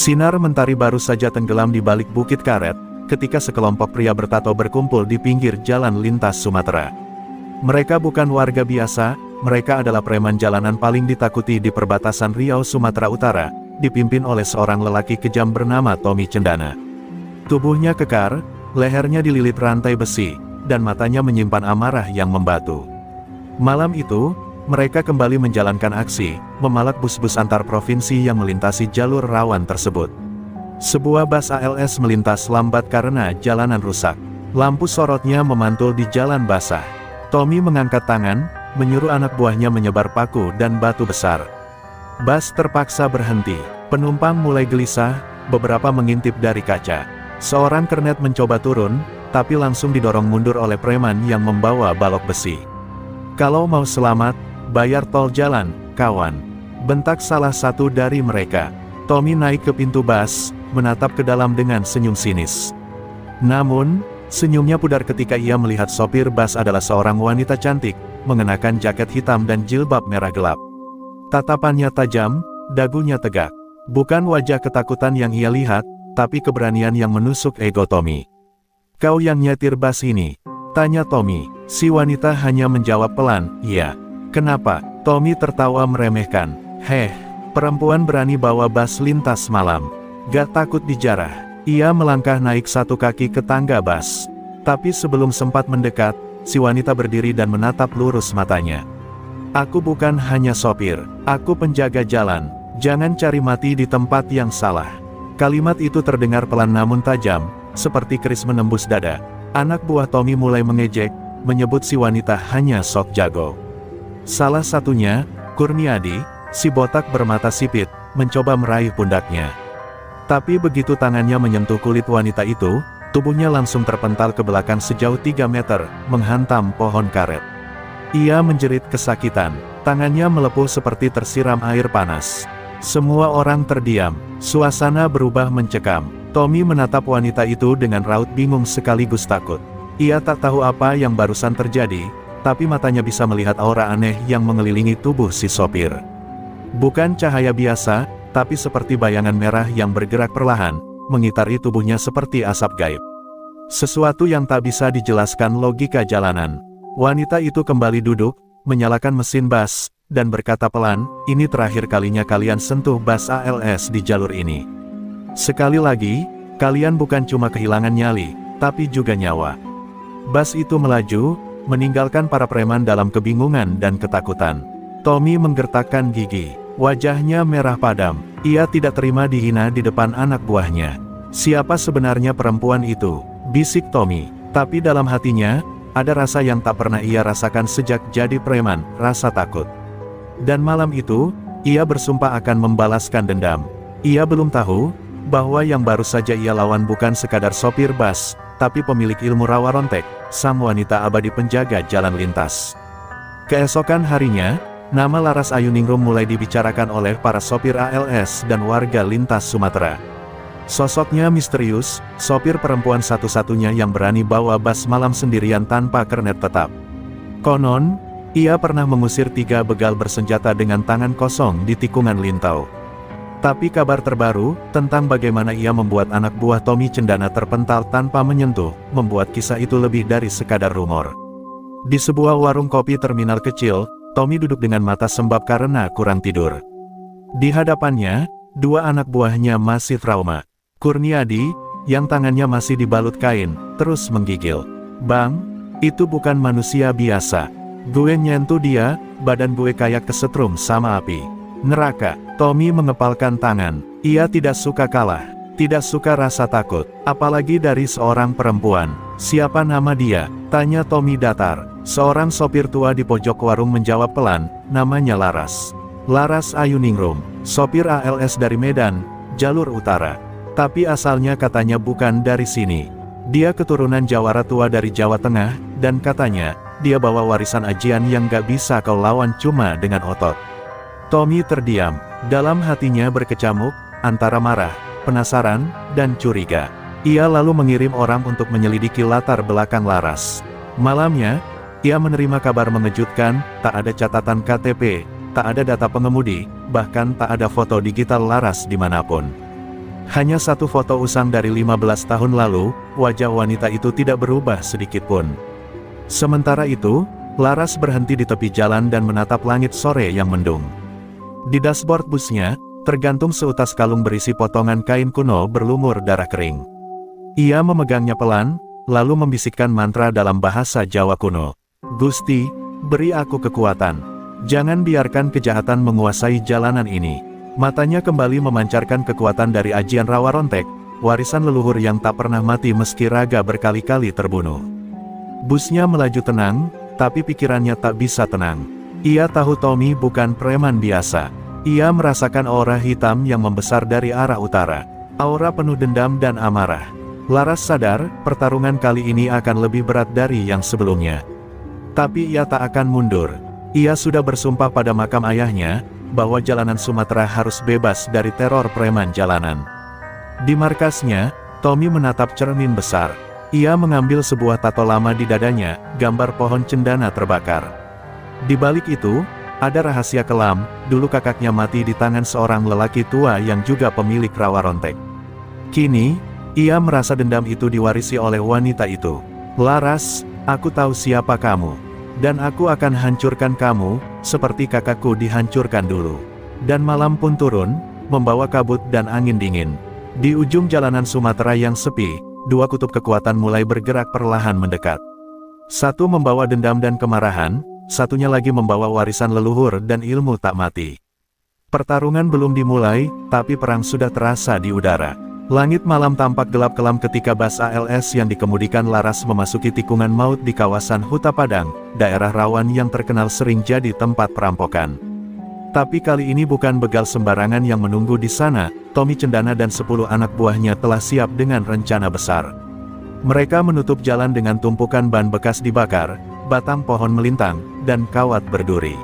Sinar mentari baru saja tenggelam di balik bukit karet, ketika sekelompok pria bertato berkumpul di pinggir jalan lintas Sumatera. Mereka bukan warga biasa, mereka adalah preman jalanan paling ditakuti di perbatasan Riau Sumatera Utara, dipimpin oleh seorang lelaki kejam bernama Tommy Cendana. Tubuhnya kekar, lehernya dililit rantai besi, dan matanya menyimpan amarah yang membatu. Malam itu, mereka kembali menjalankan aksi, memalak bus-bus antar provinsi yang melintasi jalur rawan tersebut. Sebuah bus ALS melintas lambat karena jalanan rusak. Lampu sorotnya memantul di jalan basah. Tommy mengangkat tangan, menyuruh anak buahnya menyebar paku dan batu besar. Bus terpaksa berhenti. Penumpang mulai gelisah, beberapa mengintip dari kaca. Seorang kernet mencoba turun, tapi langsung didorong mundur oleh preman yang membawa balok besi. "Kalau mau selamat, bayar tol jalan, kawan," bentak salah satu dari mereka. Tommy naik ke pintu bus, menatap ke dalam dengan senyum sinis. Namun, senyumnya pudar ketika ia melihat sopir bus adalah seorang wanita cantik, mengenakan jaket hitam dan jilbab merah gelap. Tatapannya tajam, dagunya tegak. Bukan wajah ketakutan yang ia lihat, tapi keberanian yang menusuk ego Tommy. "Kau yang nyetir bus ini?" tanya Tommy. Si wanita hanya menjawab pelan, "Iya." "Kenapa?" Tommy tertawa meremehkan. Perempuan berani bawa bus lintas malam. Gak takut dijarah." Ia melangkah naik satu kaki ke tangga bus. Tapi sebelum sempat mendekat, si wanita berdiri dan menatap lurus matanya. "Aku bukan hanya sopir, aku penjaga jalan. Jangan cari mati di tempat yang salah." Kalimat itu terdengar pelan namun tajam, seperti keris menembus dada. Anak buah Tommy mulai mengejek, menyebut si wanita hanya sok jago. Salah satunya, Kurniadi, si botak bermata sipit, mencoba meraih pundaknya. Tapi begitu tangannya menyentuh kulit wanita itu, tubuhnya langsung terpental ke belakang sejauh 3 meter, menghantam pohon karet. Ia menjerit kesakitan, tangannya melepuh seperti tersiram air panas. Semua orang terdiam, suasana berubah mencekam. Tommy menatap wanita itu dengan raut bingung sekaligus takut. Ia tak tahu apa yang barusan terjadi, tapi matanya bisa melihat aura aneh yang mengelilingi tubuh si sopir. Bukan cahaya biasa, tapi seperti bayangan merah yang bergerak perlahan, mengitari tubuhnya seperti asap gaib. Sesuatu yang tak bisa dijelaskan logika jalanan. Wanita itu kembali duduk, menyalakan mesin bus, dan berkata pelan, "Ini terakhir kalinya kalian sentuh bus ALS di jalur ini. Sekali lagi, kalian bukan cuma kehilangan nyali, tapi juga nyawa." Bus itu melaju, meninggalkan para preman dalam kebingungan dan ketakutan. Tommy menggertakkan gigi. Wajahnya merah padam. Ia tidak terima dihina di depan anak buahnya. "Siapa sebenarnya perempuan itu?" bisik Tommy. Tapi dalam hatinya, ada rasa yang tak pernah ia rasakan sejak jadi preman, rasa takut. Dan malam itu, ia bersumpah akan membalaskan dendam. Ia belum tahu, bahwa yang baru saja ia lawan bukan sekadar sopir bus, tapi pemilik ilmu rawa rontek, sang wanita abadi penjaga jalan lintas. Keesokan harinya, nama Laras Ayuningrum mulai dibicarakan oleh para sopir ALS dan warga lintas Sumatera. Sosoknya misterius, sopir perempuan satu-satunya yang berani bawa bus malam sendirian tanpa kernet tetap. Konon, ia pernah mengusir 3 begal bersenjata dengan tangan kosong di tikungan Lintau. Tapi kabar terbaru, tentang bagaimana ia membuat anak buah Tommy Cendana terpental tanpa menyentuh, membuat kisah itu lebih dari sekadar rumor. Di sebuah warung kopi terminal kecil, Tommy duduk dengan mata sembab karena kurang tidur. Di hadapannya, 2 anak buahnya masih trauma. Kurniadi, yang tangannya masih dibalut kain, terus menggigil. "Bang, itu bukan manusia biasa. Gue nyentuh dia, badan gue kayak kesetrum sama api. Neraka." Tommy mengepalkan tangan. Ia tidak suka kalah, tidak suka rasa takut, apalagi dari seorang perempuan. "Siapa nama dia?" tanya Tommy datar. Seorang sopir tua di pojok warung menjawab pelan, "Namanya Laras. Laras Ayuningrum, sopir ALS dari Medan, jalur utara. Tapi asalnya katanya bukan dari sini. Dia keturunan jawara tua dari Jawa Tengah, dan katanya, dia bawa warisan ajian yang gak bisa kau lawan cuma dengan otot." Tommy terdiam. Dalam hatinya berkecamuk, antara marah, penasaran, dan curiga. Ia lalu mengirim orang untuk menyelidiki latar belakang Laras. Malamnya, ia menerima kabar mengejutkan, tak ada catatan KTP, tak ada data pengemudi, bahkan tak ada foto digital Laras dimanapun. Hanya satu foto usang dari 15 tahun lalu, wajah wanita itu tidak berubah sedikitpun. Sementara itu, Laras berhenti di tepi jalan dan menatap langit sore yang mendung. Di dashboard busnya, tergantung seutas kalung berisi potongan kain kuno berlumur darah kering. Ia memegangnya pelan, lalu membisikkan mantra dalam bahasa Jawa kuno. Gusti, beri aku kekuatan. Jangan biarkan kejahatan menguasai jalanan ini. Matanya kembali memancarkan kekuatan dari ajian Rawa Rontek, warisan leluhur yang tak pernah mati meski raga berkali-kali terbunuh. Busnya melaju tenang, tapi pikirannya tak bisa tenang. Ia tahu Tommy bukan preman biasa. Ia merasakan aura hitam yang membesar dari arah utara. Aura penuh dendam dan amarah. Laras sadar, pertarungan kali ini akan lebih berat dari yang sebelumnya. Tapi ia tak akan mundur. Ia sudah bersumpah pada makam ayahnya, bahwa jalanan Sumatera harus bebas dari teror preman jalanan. Di markasnya, Tommy menatap cermin besar. Ia mengambil sebuah tato lama di dadanya, gambar pohon cendana terbakar. Di balik itu, ada rahasia kelam. Dulu kakaknya mati di tangan seorang lelaki tua yang juga pemilik Rawa Rontek. Kini, ia merasa dendam itu diwarisi oleh wanita itu. Laras, aku tahu siapa kamu. Dan aku akan hancurkan kamu, seperti kakakku dihancurkan dulu. Dan malam pun turun, membawa kabut dan angin dingin. Di ujung jalanan Sumatera yang sepi, dua kutub kekuatan mulai bergerak perlahan mendekat. Satu membawa dendam dan kemarahan, satunya lagi membawa warisan leluhur dan ilmu tak mati. Pertarungan belum dimulai, tapi perang sudah terasa di udara. Langit malam tampak gelap kelam ketika bus ALS yang dikemudikan Laras memasuki tikungan maut di kawasan Huta Padang, daerah rawan yang terkenal sering jadi tempat perampokan. Tapi kali ini bukan begal sembarangan yang menunggu di sana. Tommy Cendana dan 10 anak buahnya telah siap dengan rencana besar. Mereka menutup jalan dengan tumpukan ban bekas dibakar, batang pohon melintang, dan kawat berduri.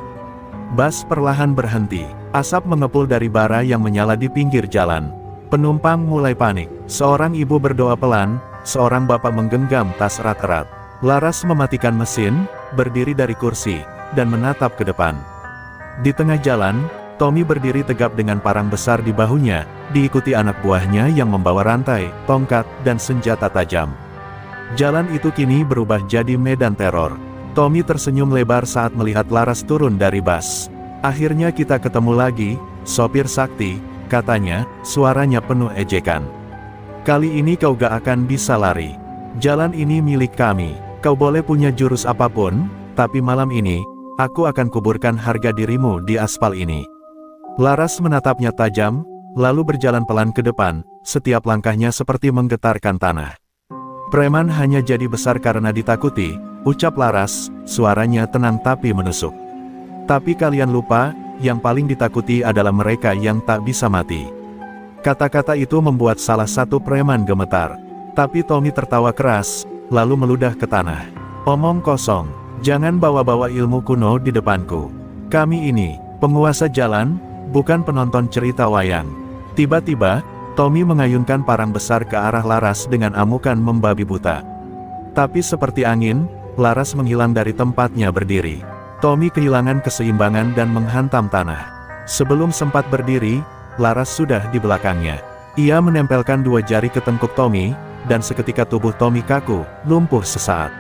Bus perlahan berhenti. Asap mengepul dari bara yang menyala di pinggir jalan. Penumpang mulai panik. Seorang ibu berdoa pelan, seorang bapak menggenggam tas erat-erat. Laras mematikan mesin, berdiri dari kursi, dan menatap ke depan. Di tengah jalan, Tommy berdiri tegap dengan parang besar di bahunya, diikuti anak buahnya yang membawa rantai, tongkat, dan senjata tajam. Jalan itu kini berubah jadi medan teror. Tommy tersenyum lebar saat melihat Laras turun dari bus. Akhirnya kita ketemu lagi, sopir sakti, katanya, suaranya penuh ejekan. Kali ini kau gak akan bisa lari. Jalan ini milik kami. Kau boleh punya jurus apapun, tapi malam ini, aku akan kuburkan harga dirimu di aspal ini. Laras menatapnya tajam, lalu berjalan pelan ke depan, setiap langkahnya seperti menggetarkan tanah. Preman hanya jadi besar karena ditakuti, ucap Laras, suaranya tenang tapi menusuk. Tapi kalian lupa, yang paling ditakuti adalah mereka yang tak bisa mati. Kata-kata itu membuat salah satu preman gemetar. Tapi Tommy tertawa keras, lalu meludah ke tanah. Omong kosong, jangan bawa-bawa ilmu kuno di depanku. Kami ini, penguasa jalan, bukan penonton cerita wayang. Tiba-tiba, Tommy mengayunkan parang besar ke arah Laras dengan amukan membabi buta. Tapi seperti angin, Laras menghilang dari tempatnya berdiri. Tommy kehilangan keseimbangan dan menghantam tanah. Sebelum sempat berdiri, Laras sudah di belakangnya. Ia menempelkan 2 jari ke tengkuk Tommy, dan seketika tubuh Tommy kaku, lumpuh sesaat.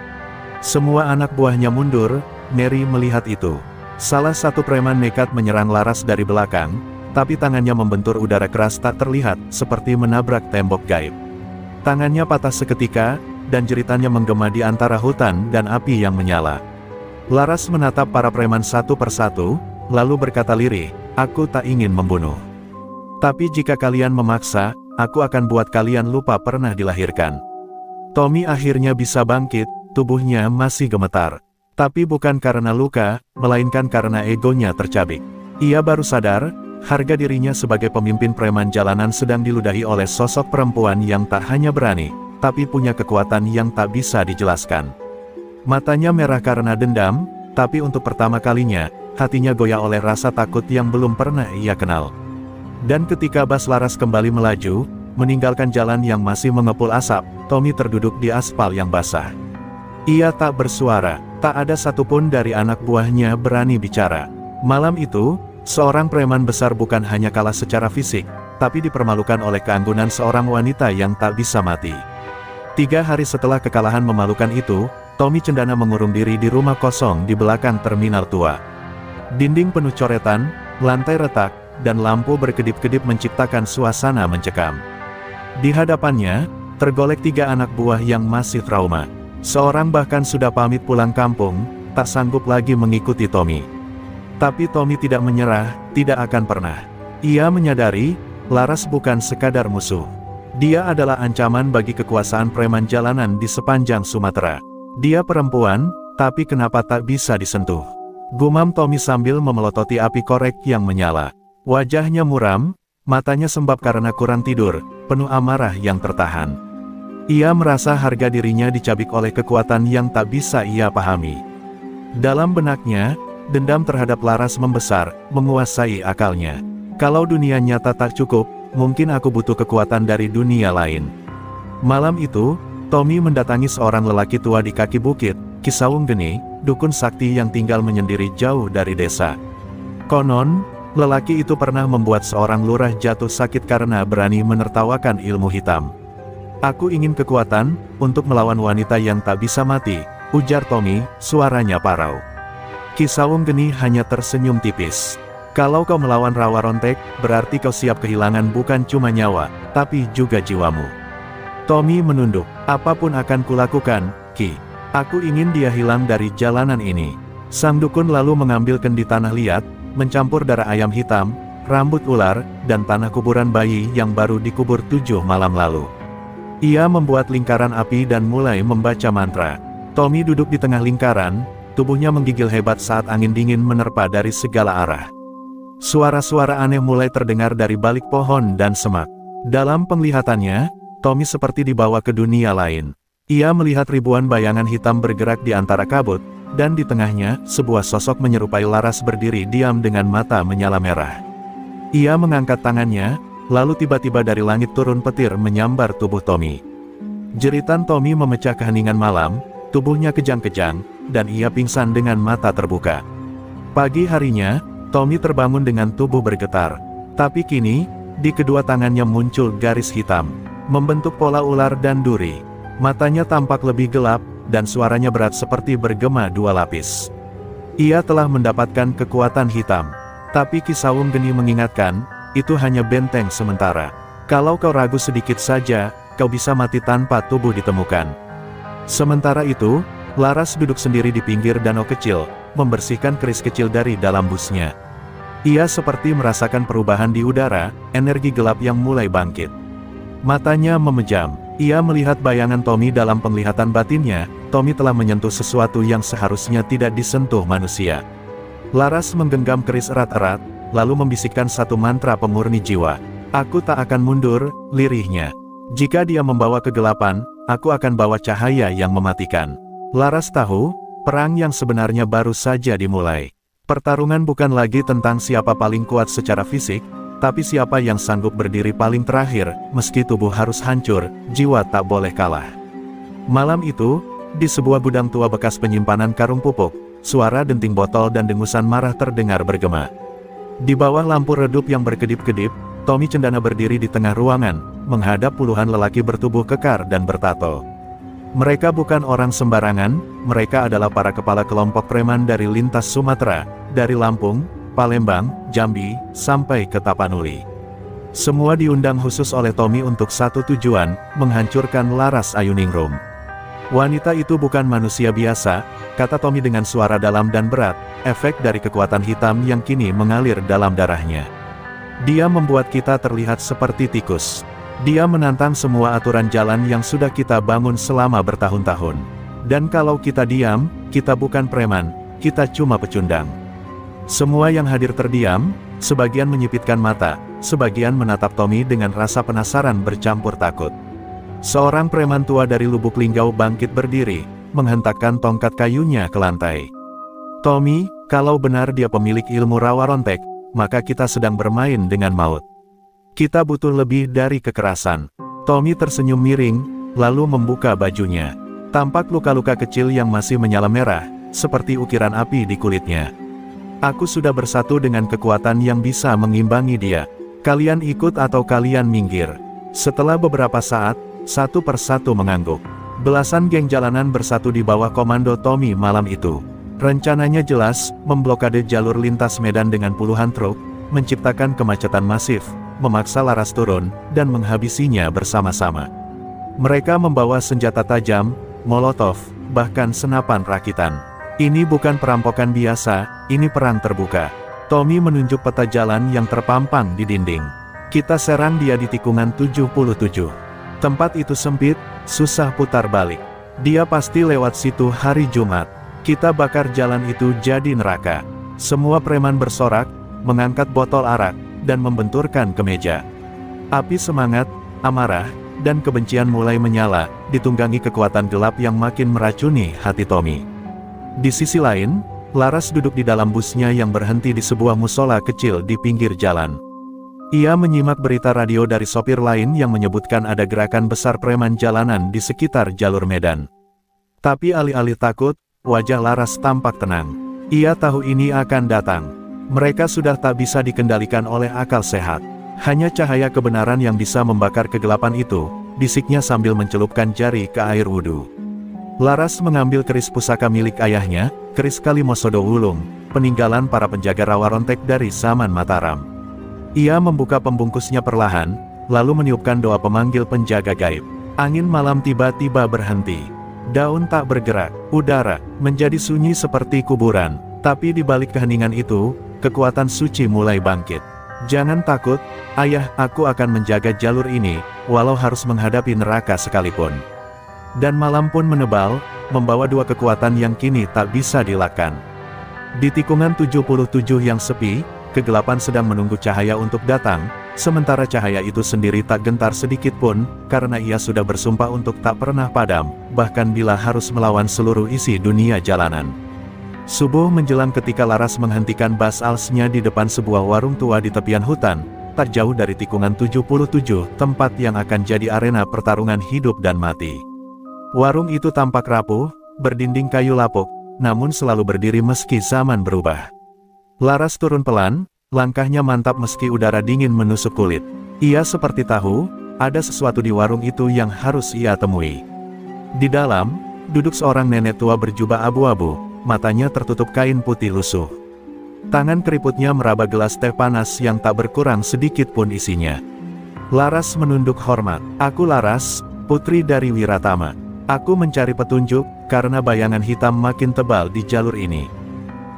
Semua anak buahnya mundur. Mary melihat itu. Salah satu preman nekat menyerang Laras dari belakang, tapi tangannya membentur udara keras tak terlihat, seperti menabrak tembok gaib. Tangannya patah seketika, dan jeritannya menggema di antara hutan dan api yang menyala. Laras menatap para preman satu persatu, lalu berkata lirih, aku tak ingin membunuh. Tapi jika kalian memaksa, aku akan buat kalian lupa pernah dilahirkan. Tommy akhirnya bisa bangkit, tubuhnya masih gemetar. Tapi bukan karena luka, melainkan karena egonya tercabik. Ia baru sadar, harga dirinya sebagai pemimpin preman jalanan sedang diludahi oleh sosok perempuan yang tak hanya berani, tapi punya kekuatan yang tak bisa dijelaskan. Matanya merah karena dendam, tapi untuk pertama kalinya, hatinya goyah oleh rasa takut yang belum pernah ia kenal. Dan ketika bus Laras kembali melaju, meninggalkan jalan yang masih mengepul asap, Tommy terduduk di aspal yang basah. Ia tak bersuara, tak ada satupun dari anak buahnya berani bicara. Malam itu, seorang preman besar bukan hanya kalah secara fisik, tapi dipermalukan oleh keanggunan seorang wanita yang tak bisa mati. 3 hari setelah kekalahan memalukan itu, Tommy cendana mengurung diri di rumah kosong di belakang terminal tua. Dinding penuh coretan, lantai retak, dan lampu berkedip-kedip menciptakan suasana mencekam. Di hadapannya, tergolek 3 anak buah yang masih trauma. Seorang bahkan sudah pamit pulang kampung, tak sanggup lagi mengikuti Tommy. Tapi Tommy tidak menyerah, tidak akan pernah. Ia menyadari, Laras bukan sekadar musuh. Dia adalah ancaman bagi kekuasaan preman jalanan di sepanjang Sumatera. Dia perempuan, tapi kenapa tak bisa disentuh? Gumam Tommy sambil memelototi api korek yang menyala. Wajahnya muram, matanya sembab karena kurang tidur, penuh amarah yang tertahan. Ia merasa harga dirinya dicabik oleh kekuatan yang tak bisa ia pahami. Dalam benaknya, dendam terhadap Laras membesar, menguasai akalnya. Kalau dunia nyata tak cukup, mungkin aku butuh kekuatan dari dunia lain. Malam itu, Tommy mendatangi seorang lelaki tua di kaki bukit, Ki Sawung Geni, dukun sakti yang tinggal menyendiri jauh dari desa. Konon, lelaki itu pernah membuat seorang lurah jatuh sakit karena berani menertawakan ilmu hitam. Aku ingin kekuatan, untuk melawan wanita yang tak bisa mati, ujar Tommy, suaranya parau. Ki Sawung Geni hanya tersenyum tipis. Kalau kau melawan Rawa Rontek, berarti kau siap kehilangan bukan cuma nyawa, tapi juga jiwamu. Tommy menunduk, apapun akan kulakukan, Ki. Aku ingin dia hilang dari jalanan ini. Sang dukun lalu mengambil kendi tanah liat, mencampur darah ayam hitam, rambut ular, dan tanah kuburan bayi yang baru dikubur 7 malam lalu. Ia membuat lingkaran api dan mulai membaca mantra. Tommy duduk di tengah lingkaran, tubuhnya menggigil hebat saat angin dingin menerpa dari segala arah. Suara-suara aneh mulai terdengar dari balik pohon dan semak. Dalam penglihatannya, Tommy seperti dibawa ke dunia lain. Ia melihat ribuan bayangan hitam bergerak di antara kabut, dan di tengahnya, sebuah sosok menyerupai Laras berdiri diam dengan mata menyala merah. Ia mengangkat tangannya, lalu tiba-tiba dari langit turun petir menyambar tubuh Tommy. Jeritan Tommy memecah keheningan malam, tubuhnya kejang-kejang, dan ia pingsan dengan mata terbuka. Pagi harinya, Tommy terbangun dengan tubuh bergetar. Tapi kini, di kedua tangannya muncul garis hitam, membentuk pola ular dan duri. Matanya tampak lebih gelap, dan suaranya berat seperti bergema 2 lapis. Ia telah mendapatkan kekuatan hitam. Tapi Ki Sawung Geni mengingatkan, itu hanya benteng sementara. Kalau kau ragu sedikit saja, kau bisa mati tanpa tubuh ditemukan. Sementara itu, Laras duduk sendiri di pinggir danau kecil, membersihkan keris kecil dari dalam busnya. Ia seperti merasakan perubahan di udara, energi gelap yang mulai bangkit. Matanya memejam. Ia melihat bayangan Tommy dalam penglihatan batinnya. Tommy telah menyentuh sesuatu yang seharusnya tidak disentuh manusia. Laras menggenggam keris erat-erat, lalu membisikkan satu mantra pemurni jiwa. Aku tak akan mundur, lirihnya. Jika dia membawa kegelapan, aku akan bawa cahaya yang mematikan. Laras tahu, perang yang sebenarnya baru saja dimulai. Pertarungan bukan lagi tentang siapa paling kuat secara fisik, tapi siapa yang sanggup berdiri paling terakhir, meski tubuh harus hancur, jiwa tak boleh kalah. Malam itu, di sebuah gudang tua bekas penyimpanan karung pupuk, suara denting botol dan dengusan marah terdengar bergema. Di bawah lampu redup yang berkedip-kedip, Tommy cendana berdiri di tengah ruangan, menghadap puluhan lelaki bertubuh kekar dan bertato. Mereka bukan orang sembarangan, mereka adalah para kepala kelompok preman dari lintas Sumatera, dari Lampung, Palembang, Jambi, sampai ke Tapanuli. Semua diundang khusus oleh Tommy untuk satu tujuan, menghancurkan Laras Ayuningrum. Wanita itu bukan manusia biasa, kata Tommy dengan suara dalam dan berat, efek dari kekuatan hitam yang kini mengalir dalam darahnya. Dia membuat kita terlihat seperti tikus. Dia menantang semua aturan jalan yang sudah kita bangun selama bertahun-tahun. Dan kalau kita diam, kita bukan preman, kita cuma pecundang. Semua yang hadir terdiam, sebagian menyipitkan mata, sebagian menatap Tommy dengan rasa penasaran bercampur takut. Seorang preman tua dari Lubuk Linggau bangkit berdiri, menghentakkan tongkat kayunya ke lantai. Tommy, kalau benar dia pemilik ilmu Rawa Rontek, maka kita sedang bermain dengan maut. Kita butuh lebih dari kekerasan. Tommy tersenyum miring, lalu membuka bajunya. Tampak luka-luka kecil yang masih menyala merah, seperti ukiran api di kulitnya. Aku sudah bersatu dengan kekuatan yang bisa mengimbangi dia. Kalian ikut atau kalian minggir. Setelah beberapa saat, satu persatu mengangguk. Belasan geng jalanan bersatu di bawah komando Tommy malam itu. Rencananya jelas, memblokade jalur lintas medan dengan puluhan truk, menciptakan kemacetan masif, memaksa Laras turun, dan menghabisinya bersama-sama. Mereka membawa senjata tajam, molotov, bahkan senapan rakitan. Ini bukan perampokan biasa, ini perang terbuka. Tommy menunjuk peta jalan yang terpampang di dinding. Kita serang dia di tikungan 77. Tempat itu sempit, susah putar balik. Dia pasti lewat situ hari Jumat. Kita bakar jalan itu jadi neraka. Semua preman bersorak, mengangkat botol arak, dan membenturkan ke meja. Api semangat, amarah, dan kebencian mulai menyala, ditunggangi kekuatan gelap yang makin meracuni hati Tommy. Di sisi lain, Laras duduk di dalam busnya yang berhenti di sebuah musola kecil di pinggir jalan. Ia menyimak berita radio dari sopir lain yang menyebutkan ada gerakan besar preman jalanan di sekitar jalur medan. Tapi alih-alih takut, wajah Laras tampak tenang. Ia tahu ini akan datang. Mereka sudah tak bisa dikendalikan oleh akal sehat. Hanya cahaya kebenaran yang bisa membakar kegelapan itu, bisiknya sambil mencelupkan jari ke air wudhu. Laras mengambil keris pusaka milik ayahnya, keris Kalimosodo Wulung, peninggalan para penjaga rawa rontek dari zaman Mataram. Ia membuka pembungkusnya perlahan, lalu meniupkan doa pemanggil penjaga gaib. Angin malam tiba-tiba berhenti. Daun tak bergerak, udara menjadi sunyi seperti kuburan. Tapi di balik keheningan itu, kekuatan suci mulai bangkit. Jangan takut, ayah, aku akan menjaga jalur ini, walau harus menghadapi neraka sekalipun. Dan malam pun menebal, membawa dua kekuatan yang kini tak bisa dielakkan. Di tikungan 77 yang sepi, kegelapan sedang menunggu cahaya untuk datang, sementara cahaya itu sendiri tak gentar sedikit pun, karena ia sudah bersumpah untuk tak pernah padam, bahkan bila harus melawan seluruh isi dunia jalanan. Subuh menjelang ketika Laras menghentikan bas alsnya di depan sebuah warung tua di tepian hutan, tak jauh dari tikungan 77, tempat yang akan jadi arena pertarungan hidup dan mati. Warung itu tampak rapuh, berdinding kayu lapuk, namun selalu berdiri meski zaman berubah. Laras turun pelan, langkahnya mantap meski udara dingin menusuk kulit. Ia seperti tahu, ada sesuatu di warung itu yang harus ia temui. Di dalam, duduk seorang nenek tua berjubah abu-abu, matanya tertutup kain putih lusuh. Tangan keriputnya meraba gelas teh panas yang tak berkurang sedikit pun isinya. Laras menunduk hormat. Aku Laras, putri dari Wiratama. Aku mencari petunjuk, karena bayangan hitam makin tebal di jalur ini.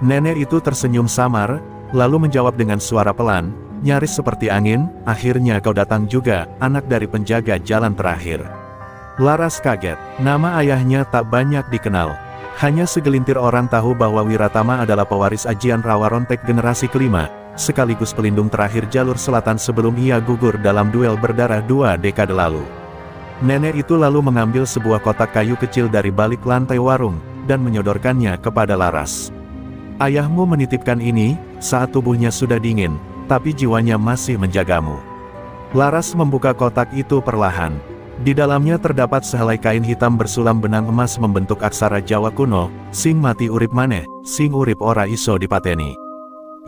Nenek itu tersenyum samar, lalu menjawab dengan suara pelan, nyaris seperti angin, akhirnya kau datang juga, anak dari penjaga jalan terakhir. Laras kaget, nama ayahnya tak banyak dikenal. Hanya segelintir orang tahu bahwa Wiratama adalah pewaris ajian rawa rontek generasi kelima, sekaligus pelindung terakhir jalur selatan sebelum ia gugur dalam duel berdarah 2 dekade lalu. Nenek itu lalu mengambil sebuah kotak kayu kecil dari balik lantai warung, dan menyodorkannya kepada Laras. Ayahmu menitipkan ini, saat tubuhnya sudah dingin, tapi jiwanya masih menjagamu. Laras membuka kotak itu perlahan. Di dalamnya terdapat sehelai kain hitam bersulam benang emas membentuk aksara Jawa kuno, sing mati urip maneh, sing urip ora iso dipateni.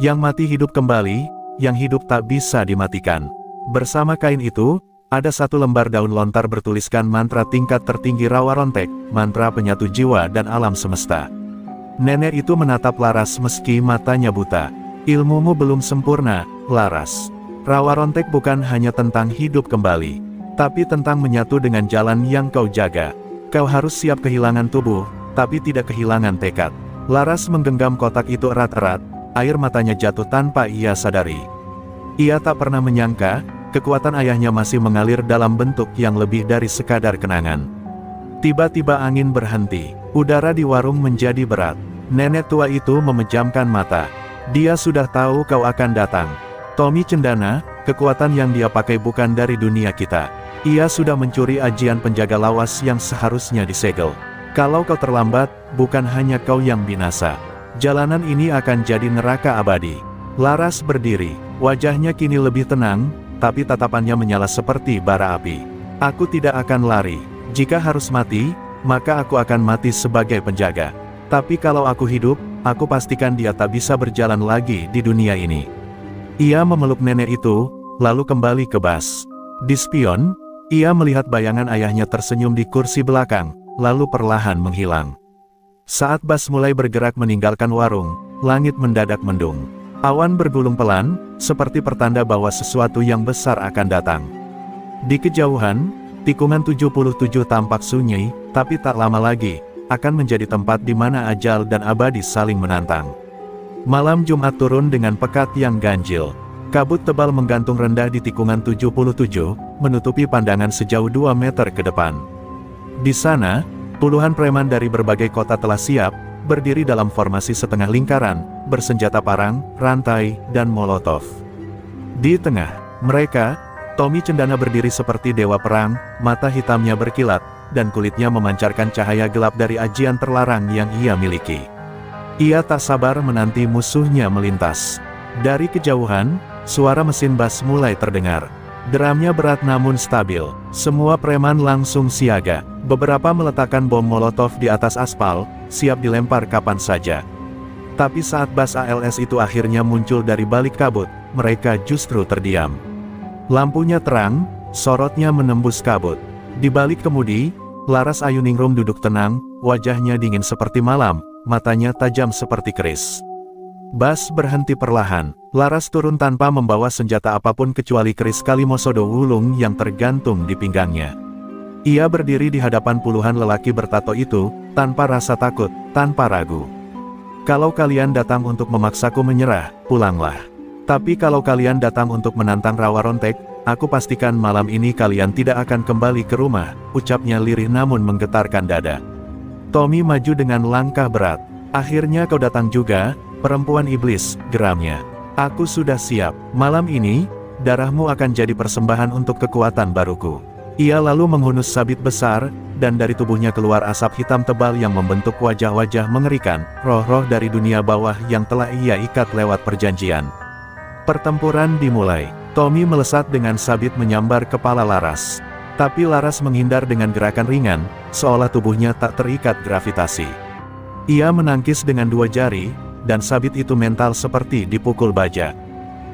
Yang mati hidup kembali, yang hidup tak bisa dimatikan. Bersama kain itu, ada satu lembar daun lontar bertuliskan mantra tingkat tertinggi rawa rontek, mantra penyatu jiwa dan alam semesta. Nenek itu menatap Laras meski matanya buta. Ilmumu belum sempurna, Laras. Rawa rontek bukan hanya tentang hidup kembali, tapi tentang menyatu dengan jalan yang kau jaga. Kau harus siap kehilangan tubuh, tapi tidak kehilangan tekad. Laras menggenggam kotak itu erat-erat, air matanya jatuh tanpa ia sadari. Ia tak pernah menyangka, kekuatan ayahnya masih mengalir dalam bentuk yang lebih dari sekadar kenangan. Tiba-tiba angin berhenti, udara di warung menjadi berat. Nenek tua itu memejamkan mata. Dia sudah tahu kau akan datang. Tommy Cendana, kekuatan yang dia pakai bukan dari dunia kita. Ia sudah mencuri ajian penjaga lawas yang seharusnya disegel. Kalau kau terlambat, bukan hanya kau yang binasa. Jalanan ini akan jadi neraka abadi. Laras berdiri, wajahnya kini lebih tenang, tapi tatapannya menyala seperti bara api. Aku tidak akan lari. Jika harus mati, maka aku akan mati sebagai penjaga. Tapi kalau aku hidup, aku pastikan dia tak bisa berjalan lagi di dunia ini. Ia memeluk nenek itu, lalu kembali ke Bas. Di spion, ia melihat bayangan ayahnya tersenyum di kursi belakang, lalu perlahan menghilang. Saat Bas mulai bergerak meninggalkan warung, langit mendadak mendung. Awan bergulung pelan, seperti pertanda bahwa sesuatu yang besar akan datang. Di kejauhan, tikungan 77 tampak sunyi, tapi tak lama lagi, akan menjadi tempat di mana ajal dan abadi saling menantang. Malam Jumat turun dengan pekat yang ganjil. Kabut tebal menggantung rendah di tikungan 77, menutupi pandangan sejauh 2 meter ke depan. Di sana, puluhan preman dari berbagai kota telah siap, berdiri dalam formasi setengah lingkaran, bersenjata parang, rantai, dan molotov. Di tengah mereka, Tommy Cendana berdiri seperti dewa perang, mata hitamnya berkilat, dan kulitnya memancarkan cahaya gelap dari ajian terlarang yang ia miliki. Ia tak sabar menanti musuhnya melintas. Dari kejauhan, suara mesin bas mulai terdengar. Drumnya berat namun stabil. Semua preman langsung siaga. Beberapa meletakkan bom molotov di atas aspal, siap dilempar kapan saja. Tapi saat bas ALS itu akhirnya muncul dari balik kabut, mereka justru terdiam. Lampunya terang, sorotnya menembus kabut. Di balik kemudi, Laras Ayuningrum duduk tenang, wajahnya dingin seperti malam, matanya tajam seperti keris. Bas berhenti perlahan. Laras turun tanpa membawa senjata apapun kecuali keris Kalimosodo Wulung yang tergantung di pinggangnya. Ia berdiri di hadapan puluhan lelaki bertato itu, tanpa rasa takut, tanpa ragu. Kalau kalian datang untuk memaksaku menyerah, pulanglah. Tapi kalau kalian datang untuk menantang Rawa Rontek, aku pastikan malam ini kalian tidak akan kembali ke rumah, ucapnya lirih namun menggetarkan dada. Tommy maju dengan langkah berat. Akhirnya kau datang juga, perempuan iblis, geramnya. Aku sudah siap. Malam ini, darahmu akan jadi persembahan untuk kekuatan baruku. Ia lalu menghunus sabit besar, dan dari tubuhnya keluar asap hitam tebal yang membentuk wajah-wajah mengerikan, roh-roh dari dunia bawah yang telah ia ikat lewat perjanjian. Pertempuran dimulai. Tommy melesat dengan sabit menyambar kepala Laras. Tapi Laras menghindar dengan gerakan ringan, seolah tubuhnya tak terikat gravitasi. Ia menangkis dengan 2 jari, dan sabit itu mental seperti dipukul baja.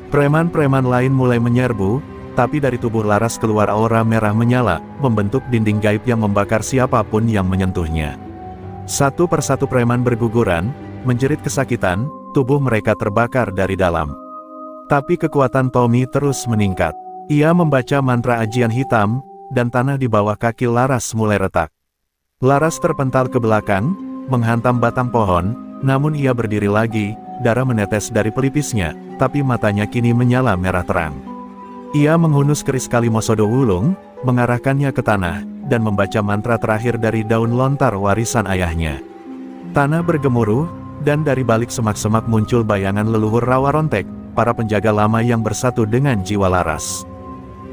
Preman-preman lain mulai menyerbu, tapi dari tubuh Laras keluar aura merah menyala, membentuk dinding gaib yang membakar siapapun yang menyentuhnya. Satu persatu preman berguguran, menjerit kesakitan, tubuh mereka terbakar dari dalam. Tapi kekuatan Tommy terus meningkat. Ia membaca mantra ajian hitam, dan tanah di bawah kaki Laras mulai retak. Laras terpental ke belakang, menghantam batang pohon, namun ia berdiri lagi, darah menetes dari pelipisnya, tapi matanya kini menyala merah terang. Ia menghunus keris Kalimosodo Wulung, mengarahkannya ke tanah, dan membaca mantra terakhir dari daun lontar warisan ayahnya. Tanah bergemuruh, dan dari balik semak-semak muncul bayangan leluhur Rawa Rontek, para penjaga lama yang bersatu dengan jiwa Laras.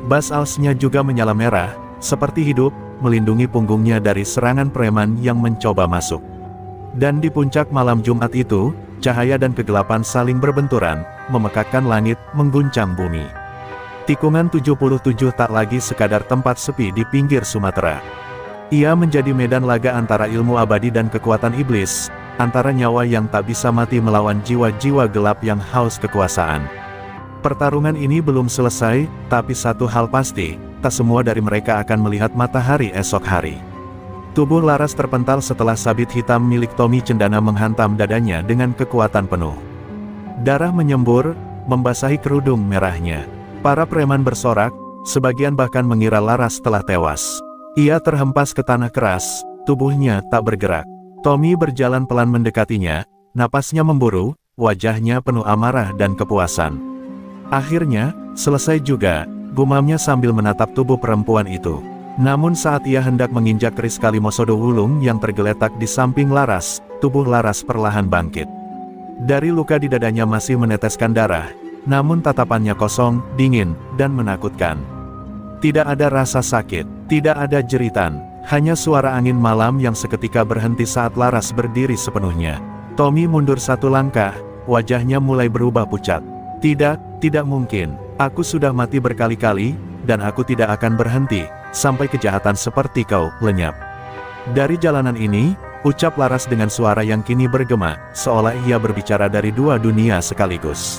Bas alsnya juga menyala merah, seperti hidup, melindungi punggungnya dari serangan preman yang mencoba masuk. Dan di puncak malam Jumat itu, cahaya dan kegelapan saling berbenturan, memekakkan langit, mengguncang bumi. Tikungan 77 tak lagi sekadar tempat sepi di pinggir Sumatera. Ia menjadi medan laga antara ilmu abadi dan kekuatan iblis, antara nyawa yang tak bisa mati melawan jiwa-jiwa gelap yang haus kekuasaan. Pertarungan ini belum selesai, tapi satu hal pasti, tak semua dari mereka akan melihat matahari esok hari. Tubuh Laras terpental setelah sabit hitam milik Tommy Cendana menghantam dadanya dengan kekuatan penuh. Darah menyembur, membasahi kerudung merahnya. Para preman bersorak, sebagian bahkan mengira Laras telah tewas. Ia terhempas ke tanah keras, tubuhnya tak bergerak. Tommy berjalan pelan mendekatinya, napasnya memburu, wajahnya penuh amarah dan kepuasan. Akhirnya, selesai juga, gumamnya sambil menatap tubuh perempuan itu. Namun saat ia hendak menginjak keris Kalimosodo Wulung yang tergeletak di samping Laras, tubuh Laras perlahan bangkit. Dari luka di dadanya masih meneteskan darah, namun tatapannya kosong, dingin, dan menakutkan. Tidak ada rasa sakit, tidak ada jeritan, hanya suara angin malam yang seketika berhenti saat Laras berdiri sepenuhnya. Tommy mundur satu langkah, wajahnya mulai berubah pucat. Tidak mungkin, aku sudah mati berkali-kali, dan aku tidak akan berhenti, sampai kejahatan seperti kau lenyap. Dari jalanan ini, ucap Laras dengan suara yang kini bergema, seolah ia berbicara dari 2 dunia sekaligus.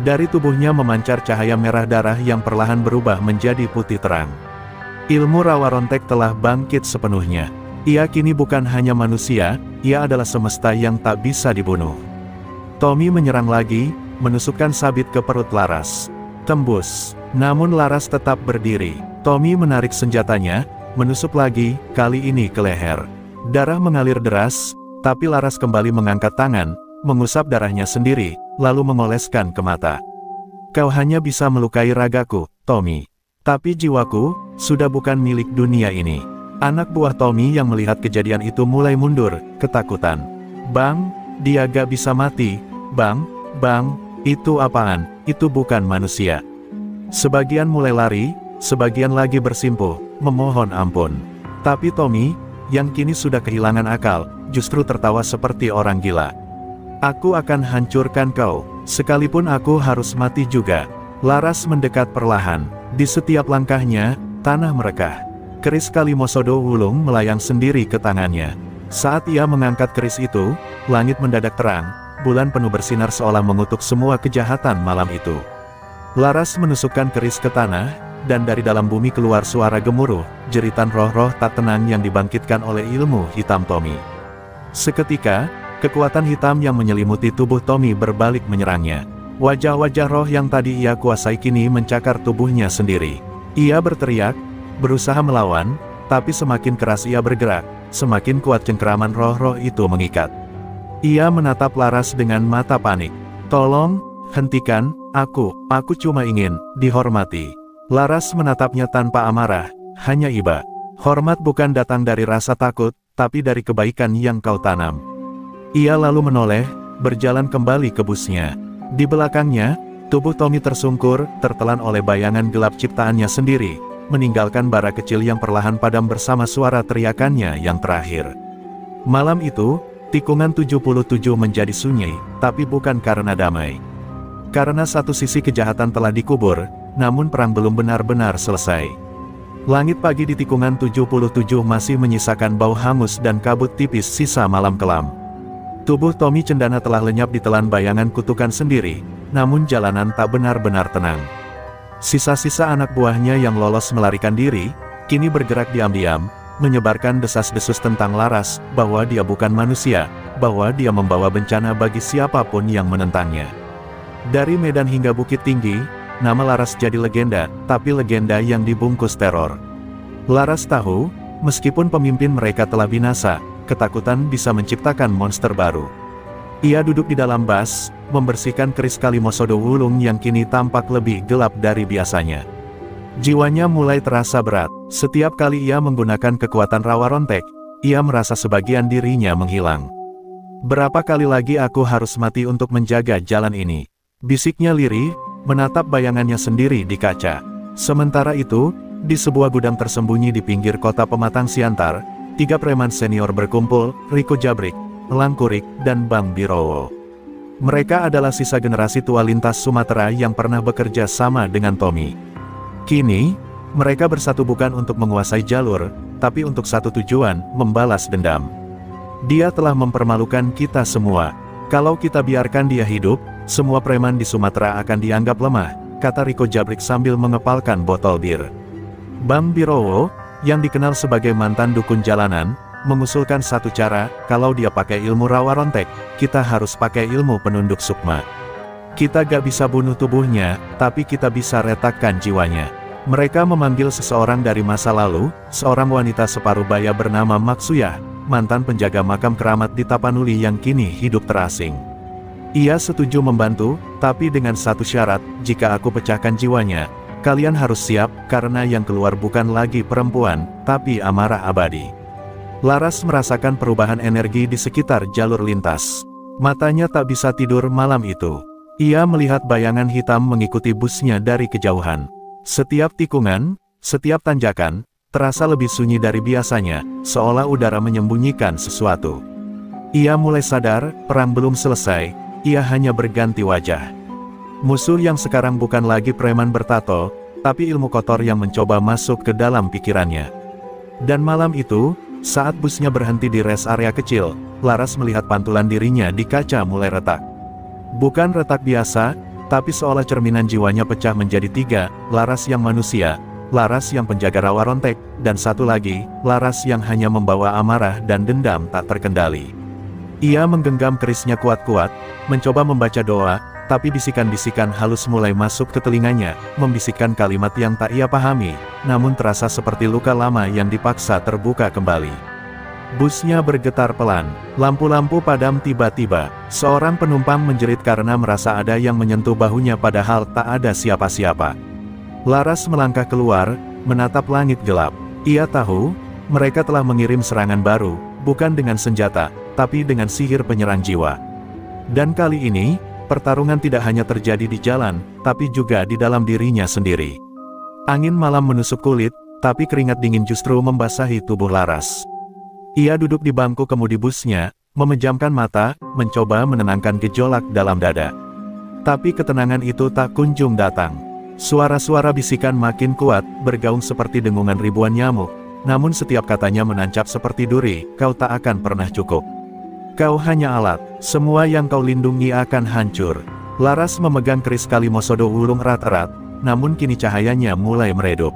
Dari tubuhnya memancar cahaya merah darah yang perlahan berubah menjadi putih terang. Ilmu Rawa Rontek telah bangkit sepenuhnya. Ia kini bukan hanya manusia, ia adalah semesta yang tak bisa dibunuh. Tommy menyerang lagi, menusukkan sabit ke perut Laras. Tembus. Namun Laras tetap berdiri. Tommy menarik senjatanya, menusuk lagi, kali ini ke leher. Darah mengalir deras, tapi Laras kembali mengangkat tangan, mengusap darahnya sendiri, lalu mengoleskan ke mata. Kau hanya bisa melukai ragaku, Tommy. Tapi jiwaku, sudah bukan milik dunia ini. Anak buah Tommy yang melihat kejadian itu mulai mundur, ketakutan. Bang, dia gak bisa mati. Bang, itu apaan? Itu bukan manusia. Sebagian mulai lari, sebagian lagi bersimpuh, memohon ampun. Tapi Tommy, yang kini sudah kehilangan akal, justru tertawa seperti orang gila. Aku akan hancurkan kau, sekalipun aku harus mati juga. Laras mendekat perlahan. Di setiap langkahnya, tanah merekah. Keris Kalimosodo Wulung melayang sendiri ke tangannya. Saat ia mengangkat keris itu, langit mendadak terang, bulan penuh bersinar seolah mengutuk semua kejahatan malam itu. Laras menusukkan keris ke tanah, dan dari dalam bumi keluar suara gemuruh, jeritan roh-roh tak tenang yang dibangkitkan oleh ilmu hitam Tommy. Seketika, kekuatan hitam yang menyelimuti tubuh Tommy berbalik menyerangnya. Wajah-wajah roh yang tadi ia kuasai kini mencakar tubuhnya sendiri. Ia berteriak, berusaha melawan, tapi semakin keras ia bergerak, semakin kuat cengkeraman roh-roh itu mengikat. Ia menatap Laras dengan mata panik. Tolong, hentikan, aku cuma ingin dihormati. Laras menatapnya tanpa amarah, hanya iba. Hormat bukan datang dari rasa takut, tapi dari kebaikan yang kau tanam. Ia lalu menoleh, berjalan kembali ke busnya. Di belakangnya, tubuh Tommy tersungkur, tertelan oleh bayangan gelap ciptaannya sendiri, meninggalkan bara kecil yang perlahan padam bersama suara teriakannya yang terakhir. Malam itu, tikungan 77 menjadi sunyi, tapi bukan karena damai. Karena satu sisi kejahatan telah dikubur, namun perang belum benar-benar selesai. Langit pagi di tikungan 77 masih menyisakan bau hangus dan kabut tipis sisa malam kelam. Tubuh Tommy Cendana telah lenyap ditelan bayangan kutukan sendiri, namun jalanan tak benar-benar tenang. Sisa-sisa anak buahnya yang lolos melarikan diri, kini bergerak diam-diam, menyebarkan desas-desus tentang Laras, bahwa dia bukan manusia, bahwa dia membawa bencana bagi siapapun yang menentangnya. Dari medan hingga bukit tinggi, nama Laras jadi legenda, tapi legenda yang dibungkus teror. Laras tahu, meskipun pemimpin mereka telah binasa, ketakutan bisa menciptakan monster baru. Ia duduk di dalam bas, membersihkan keris Kalimosodo Wulung yang kini tampak lebih gelap dari biasanya. Jiwanya mulai terasa berat. Setiap kali ia menggunakan kekuatan Rawa Rontek, ia merasa sebagian dirinya menghilang. Berapa kali lagi aku harus mati untuk menjaga jalan ini? Bisiknya lirih, menatap bayangannya sendiri di kaca. Sementara itu, di sebuah gudang tersembunyi di pinggir kota pematang siantar, 3 preman senior berkumpul, Riko Jabrik, Elang Kurik, dan Bang Birowo. Mereka adalah sisa generasi tua lintas Sumatera yang pernah bekerja sama dengan Tommy. Kini, mereka bersatu bukan untuk menguasai jalur, tapi untuk satu tujuan, membalas dendam. Dia telah mempermalukan kita semua. Kalau kita biarkan dia hidup, semua preman di Sumatera akan dianggap lemah, kata Riko Jabrik sambil mengepalkan botol bir. Bang Birowo, yang dikenal sebagai mantan dukun jalanan, mengusulkan satu cara, kalau dia pakai ilmu Rawa Rontek, kita harus pakai ilmu penunduk sukma. Kita gak bisa bunuh tubuhnya, tapi kita bisa retakkan jiwanya. Mereka memanggil seseorang dari masa lalu, seorang wanita separuh baya bernama Maksuyah, mantan penjaga makam keramat di Tapanuli yang kini hidup terasing. Ia setuju membantu, tapi dengan satu syarat, jika aku pecahkan jiwanya, kalian harus siap, karena yang keluar bukan lagi perempuan, tapi amarah abadi. Laras merasakan perubahan energi di sekitar jalur lintas. Matanya tak bisa tidur malam itu. Ia melihat bayangan hitam mengikuti busnya dari kejauhan. Setiap tikungan, setiap tanjakan, terasa lebih sunyi dari biasanya, seolah udara menyembunyikan sesuatu. Ia mulai sadar, perang belum selesai, ia hanya berganti wajah. Musuh yang sekarang bukan lagi preman bertato, tapi ilmu kotor yang mencoba masuk ke dalam pikirannya. Dan malam itu, saat busnya berhenti di rest area kecil, Laras melihat pantulan dirinya di kaca mulai retak. Bukan retak biasa, Tapi seolah cerminan jiwanya pecah menjadi tiga, Laras yang manusia, Laras yang penjaga rawa rontek, dan satu lagi, Laras yang hanya membawa amarah dan dendam tak terkendali. Ia menggenggam kerisnya kuat-kuat, mencoba membaca doa, tapi bisikan-bisikan halus mulai masuk ke telinganya, membisikkan kalimat yang tak ia pahami, namun terasa seperti luka lama yang dipaksa terbuka kembali. Busnya bergetar pelan, lampu-lampu padam tiba-tiba, seorang penumpang menjerit karena merasa ada yang menyentuh bahunya padahal tak ada siapa-siapa. Laras melangkah keluar, menatap langit gelap. Ia tahu, mereka telah mengirim serangan baru, bukan dengan senjata, tapi dengan sihir penyerang jiwa. Dan kali ini, pertarungan tidak hanya terjadi di jalan, tapi juga di dalam dirinya sendiri. Angin malam menusuk kulit, tapi keringat dingin justru membasahi tubuh Laras. Ia duduk di bangku kemudi busnya, memejamkan mata, mencoba menenangkan gejolak dalam dada. Tapi ketenangan itu tak kunjung datang. Suara-suara bisikan makin kuat, bergaung seperti dengungan ribuan nyamuk, namun setiap katanya menancap seperti duri, kau tak akan pernah cukup. Kau hanya alat, semua yang kau lindungi akan hancur. Laras memegang keris Kalimosodo ulung erat-erat, namun kini cahayanya mulai meredup.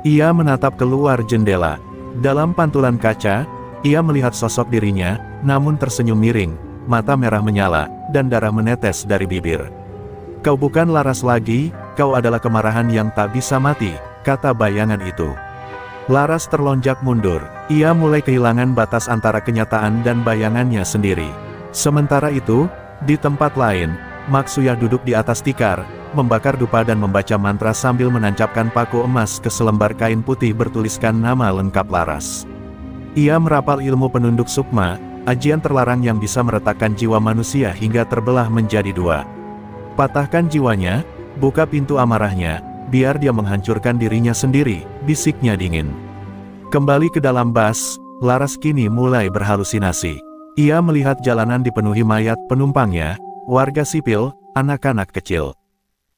Ia menatap keluar jendela. Dalam pantulan kaca, ia melihat sosok dirinya, namun tersenyum miring, mata merah menyala, dan darah menetes dari bibir. Kau bukan Laras lagi, kau adalah kemarahan yang tak bisa mati, kata bayangan itu. Laras terlonjak mundur, ia mulai kehilangan batas antara kenyataan dan bayangannya sendiri. Sementara itu, di tempat lain, Maksuyah duduk di atas tikar, membakar dupa dan membaca mantra sambil menancapkan paku emas ke selembar kain putih bertuliskan nama lengkap Laras. Ia merapal ilmu penunduk sukma, ajian terlarang yang bisa meretakkan jiwa manusia hingga terbelah menjadi dua. Patahkan jiwanya, buka pintu amarahnya, biar dia menghancurkan dirinya sendiri, bisiknya dingin. Kembali ke dalam bus, Laras kini mulai berhalusinasi. Ia melihat jalanan dipenuhi mayat penumpangnya, warga sipil, anak-anak kecil.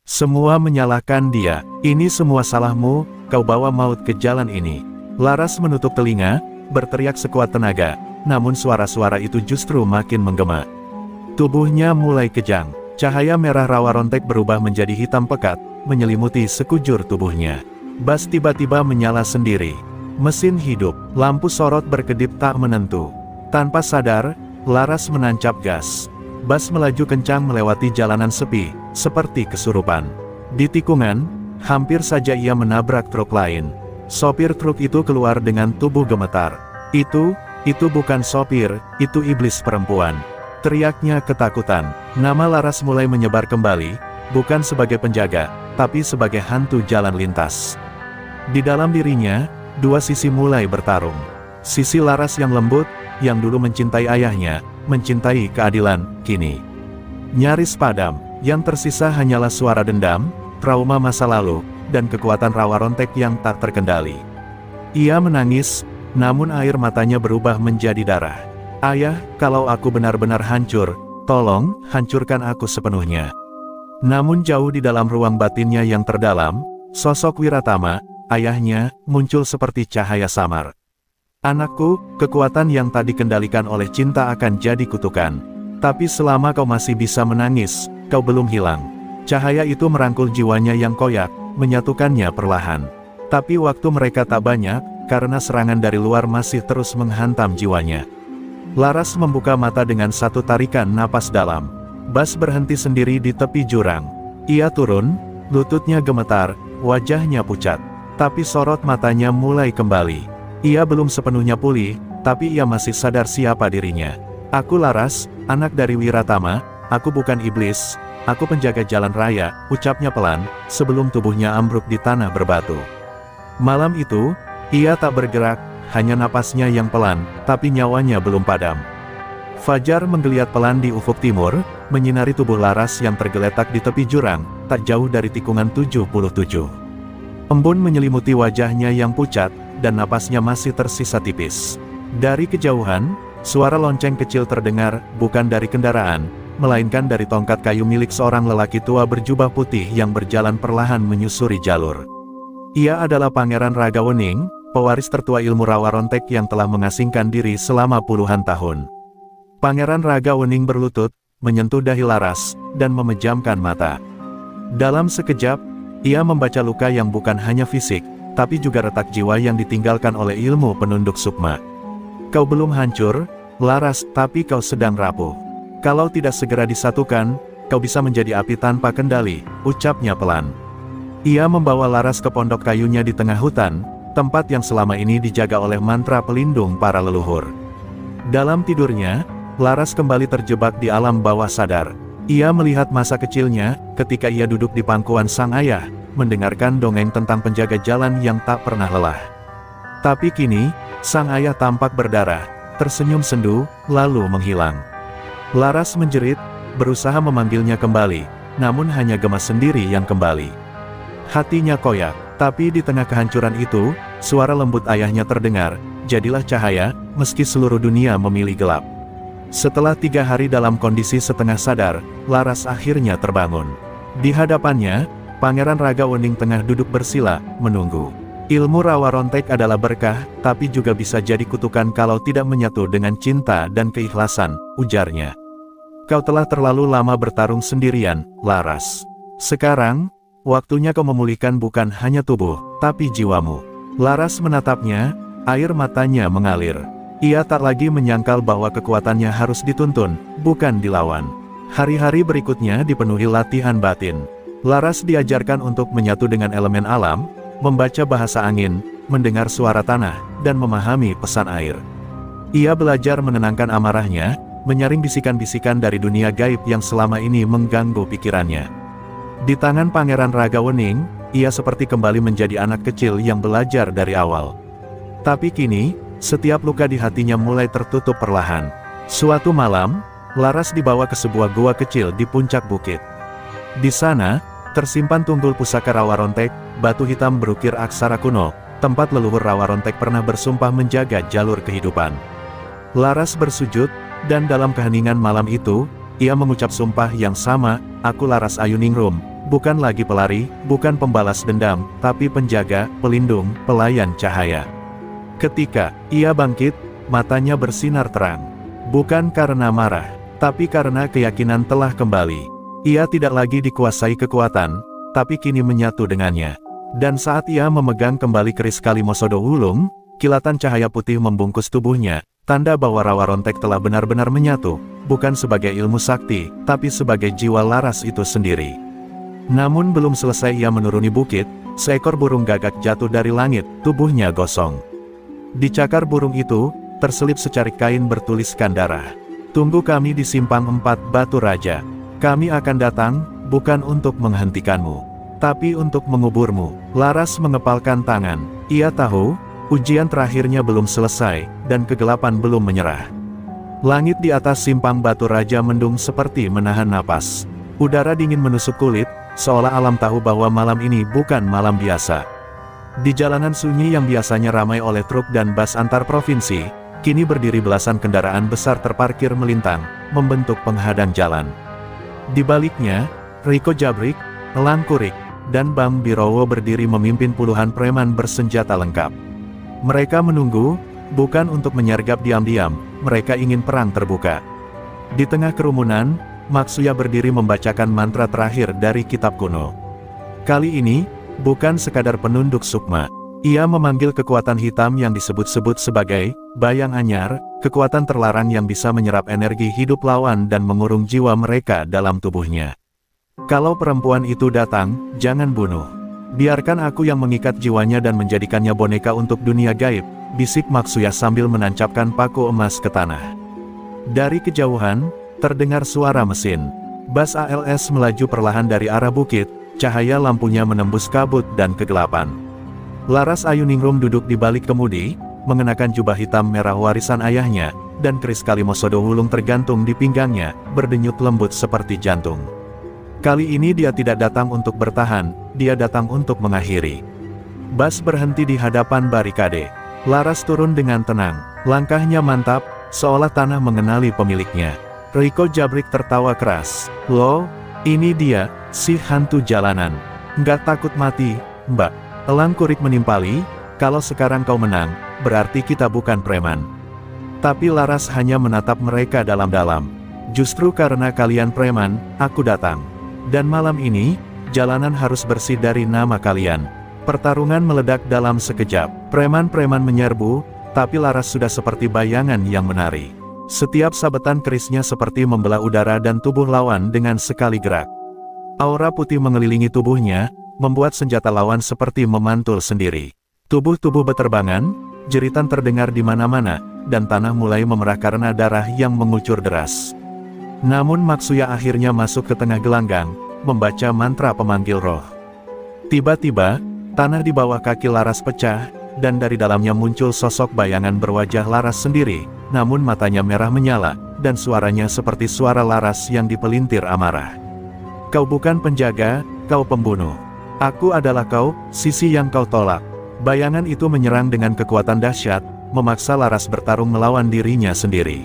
Semua menyalahkan dia, ini semua salahmu, kau bawa maut ke jalan ini. Laras menutup telinga, berteriak sekuat tenaga, namun suara-suara itu justru makin menggema. Tubuhnya mulai kejang, cahaya merah rawa rontek berubah menjadi hitam pekat, menyelimuti sekujur tubuhnya. Bus tiba-tiba menyala sendiri. Mesin hidup, lampu sorot berkedip tak menentu. Tanpa sadar, Laras menancap gas. Bus melaju kencang melewati jalanan sepi, seperti kesurupan. Di tikungan, hampir saja ia menabrak truk lain. Sopir truk itu keluar dengan tubuh gemetar. Itu bukan sopir, itu iblis perempuan. Teriaknya ketakutan. Nama Laras mulai menyebar kembali, bukan sebagai penjaga, tapi sebagai hantu jalan lintas. Di dalam dirinya, dua sisi mulai bertarung. Sisi Laras yang lembut, yang dulu mencintai ayahnya, mencintai keadilan, kini nyaris padam. Yang tersisa hanyalah suara dendam, trauma masa lalu, dan kekuatan rawa rontek yang tak terkendali. Ia menangis, namun air matanya berubah menjadi darah. Ayah, kalau aku benar-benar hancur, tolong, hancurkan aku sepenuhnya. Namun jauh di dalam ruang batinnya yang terdalam, sosok Wiratama, ayahnya, muncul seperti cahaya samar. Anakku, kekuatan yang tak dikendalikan oleh cinta akan jadi kutukan. Tapi selama kau masih bisa menangis, kau belum hilang. Cahaya itu merangkul jiwanya yang koyak, menyatukannya perlahan. Tapi waktu mereka tak banyak, karena serangan dari luar masih terus menghantam jiwanya. Laras membuka mata dengan satu tarikan napas dalam. Bus berhenti sendiri di tepi jurang. Ia turun, lututnya gemetar, wajahnya pucat. Tapi sorot matanya mulai kembali. Ia belum sepenuhnya pulih, tapi ia masih sadar siapa dirinya. Aku Laras, anak dari Wiratama, aku bukan iblis, aku penjaga jalan raya, ucapnya pelan, sebelum tubuhnya ambruk di tanah berbatu. Malam itu, ia tak bergerak, hanya napasnya yang pelan, tapi nyawanya belum padam. Fajar menggeliat pelan di ufuk timur, menyinari tubuh Laras yang tergeletak di tepi jurang, tak jauh dari tikungan 77. Embun menyelimuti wajahnya yang pucat, dan napasnya masih tersisa tipis. Dari kejauhan, suara lonceng kecil terdengar, bukan dari kendaraan, melainkan dari tongkat kayu milik seorang lelaki tua berjubah putih yang berjalan perlahan menyusuri jalur. Ia adalah Pangeran Ragawening, pewaris tertua ilmu rawa rontek yang telah mengasingkan diri selama puluhan tahun. Pangeran Ragawening berlutut, menyentuh dahi Laras, dan memejamkan mata. Dalam sekejap, ia membaca luka yang bukan hanya fisik, tapi juga retak jiwa yang ditinggalkan oleh ilmu penunduk sukma. Kau belum hancur, Laras, tapi kau sedang rapuh. Kalau tidak segera disatukan, kau bisa menjadi api tanpa kendali, ucapnya pelan. Ia membawa Laras ke pondok kayunya di tengah hutan, tempat yang selama ini dijaga oleh mantra pelindung para leluhur. Dalam tidurnya, Laras kembali terjebak di alam bawah sadar. Ia melihat masa kecilnya, ketika ia duduk di pangkuan sang ayah, mendengarkan dongeng tentang penjaga jalan yang tak pernah lelah. Tapi kini, sang ayah tampak berdarah, tersenyum sendu, lalu menghilang. Laras menjerit, berusaha memanggilnya kembali, namun hanya gemas sendiri yang kembali. Hatinya koyak, tapi di tengah kehancuran itu, suara lembut ayahnya terdengar, jadilah cahaya, meski seluruh dunia memilih gelap. Setelah 3 hari dalam kondisi setengah sadar, Laras akhirnya terbangun. Di hadapannya, Pangeran Ragawening tengah duduk bersila, menunggu. Ilmu rawa rontek adalah berkah, tapi juga bisa jadi kutukan kalau tidak menyatu dengan cinta dan keikhlasan, ujarnya. Kau telah terlalu lama bertarung sendirian, Laras. Sekarang, waktunya kau memulihkan bukan hanya tubuh, tapi jiwamu. Laras menatapnya, air matanya mengalir. Ia tak lagi menyangkal bahwa kekuatannya harus dituntun, bukan dilawan. Hari-hari berikutnya dipenuhi latihan batin. Laras diajarkan untuk menyatu dengan elemen alam, membaca bahasa angin, mendengar suara tanah, dan memahami pesan air. Ia belajar menenangkan amarahnya, menyaring bisikan-bisikan dari dunia gaib yang selama ini mengganggu pikirannya. Di tangan Pangeran Ragawening, ia seperti kembali menjadi anak kecil yang belajar dari awal. Tapi kini, setiap luka di hatinya mulai tertutup perlahan. Suatu malam, Laras dibawa ke sebuah gua kecil di puncak bukit. Di sana, tersimpan tunggul pusaka rawa rontek, batu hitam berukir aksara kuno, tempat leluhur rawa rontek pernah bersumpah menjaga jalur kehidupan. Laras bersujud, dan dalam keheningan malam itu, ia mengucap sumpah yang sama, aku Laras Ayuningrum, bukan lagi pelari, bukan pembalas dendam, tapi penjaga, pelindung, pelayan cahaya. Ketika ia bangkit, matanya bersinar terang. Bukan karena marah, tapi karena keyakinan telah kembali. Ia tidak lagi dikuasai kekuatan, tapi kini menyatu dengannya. Dan saat ia memegang kembali keris Kalimosodo Wulung, kilatan cahaya putih membungkus tubuhnya, tanda bahwa rawa rontek telah benar-benar menyatu, bukan sebagai ilmu sakti, tapi sebagai jiwa Laras itu sendiri. Namun belum selesai ia menuruni bukit, seekor burung gagak jatuh dari langit, tubuhnya gosong. Di cakar burung itu, terselip secarik kain bertuliskan darah. Tunggu kami di Simpang 4 Batu Raja. Kami akan datang, bukan untuk menghentikanmu, tapi untuk menguburmu. Laras mengepalkan tangan. Ia tahu, ujian terakhirnya belum selesai, dan kegelapan belum menyerah. Langit di atas Simpang Batu Raja mendung seperti menahan napas. Udara dingin menusuk kulit, seolah alam tahu bahwa malam ini bukan malam biasa. Di jalanan sunyi yang biasanya ramai oleh truk dan bus antar provinsi, kini berdiri belasan kendaraan besar terparkir melintang, membentuk penghadang jalan. Di baliknya, Riko Jabrik, Elang Kurik, dan Bang Birowo berdiri memimpin puluhan preman bersenjata lengkap. Mereka menunggu, bukan untuk menyergap diam-diam, mereka ingin perang terbuka. Di tengah kerumunan, Maksuya berdiri membacakan mantra terakhir dari kitab kuno. Kali ini, bukan sekadar penunduk sukma. Ia memanggil kekuatan hitam yang disebut-sebut sebagai bayang anyar, kekuatan terlarang yang bisa menyerap energi hidup lawan dan mengurung jiwa mereka dalam tubuhnya. Kalau perempuan itu datang, jangan bunuh. Biarkan aku yang mengikat jiwanya dan menjadikannya boneka untuk dunia gaib, bisik Maksuya sambil menancapkan paku emas ke tanah. Dari kejauhan, terdengar suara mesin. Bas ALS melaju perlahan dari arah bukit, cahaya lampunya menembus kabut dan kegelapan. Laras Ayuningrum duduk di balik kemudi, mengenakan jubah hitam merah warisan ayahnya, dan keris Kalimosodo Wulung tergantung di pinggangnya, berdenyut lembut seperti jantung. Kali ini dia tidak datang untuk bertahan, dia datang untuk mengakhiri. Bas berhenti di hadapan barikade. Laras turun dengan tenang, langkahnya mantap, seolah tanah mengenali pemiliknya. Riko Jabrik tertawa keras. Loh, ini dia, si hantu jalanan. Nggak takut mati, Mbak. Elang Kurik menimpali, kalau sekarang kau menang, berarti kita bukan preman. Tapi Laras hanya menatap mereka dalam-dalam. Justru karena kalian preman, aku datang. Dan malam ini, jalanan harus bersih dari nama kalian. Pertarungan meledak dalam sekejap. Preman-preman menyerbu, tapi Laras sudah seperti bayangan yang menari. Setiap sabetan kerisnya seperti membelah udara dan tubuh lawan dengan sekali gerak. Aura putih mengelilingi tubuhnya, membuat senjata lawan seperti memantul sendiri. Tubuh-tubuh beterbangan, jeritan terdengar di mana-mana, dan tanah mulai memerah karena darah yang mengucur deras. Namun Maksuya akhirnya masuk ke tengah gelanggang, membaca mantra pemanggil roh. Tiba-tiba, tanah di bawah kaki Laras pecah, dan dari dalamnya muncul sosok bayangan berwajah Laras sendiri, namun matanya merah menyala, dan suaranya seperti suara Laras yang dipelintir amarah. Kau bukan penjaga, kau pembunuh. Aku adalah kau, sisi yang kau tolak. Bayangan itu menyerang dengan kekuatan dahsyat, memaksa Laras bertarung melawan dirinya sendiri.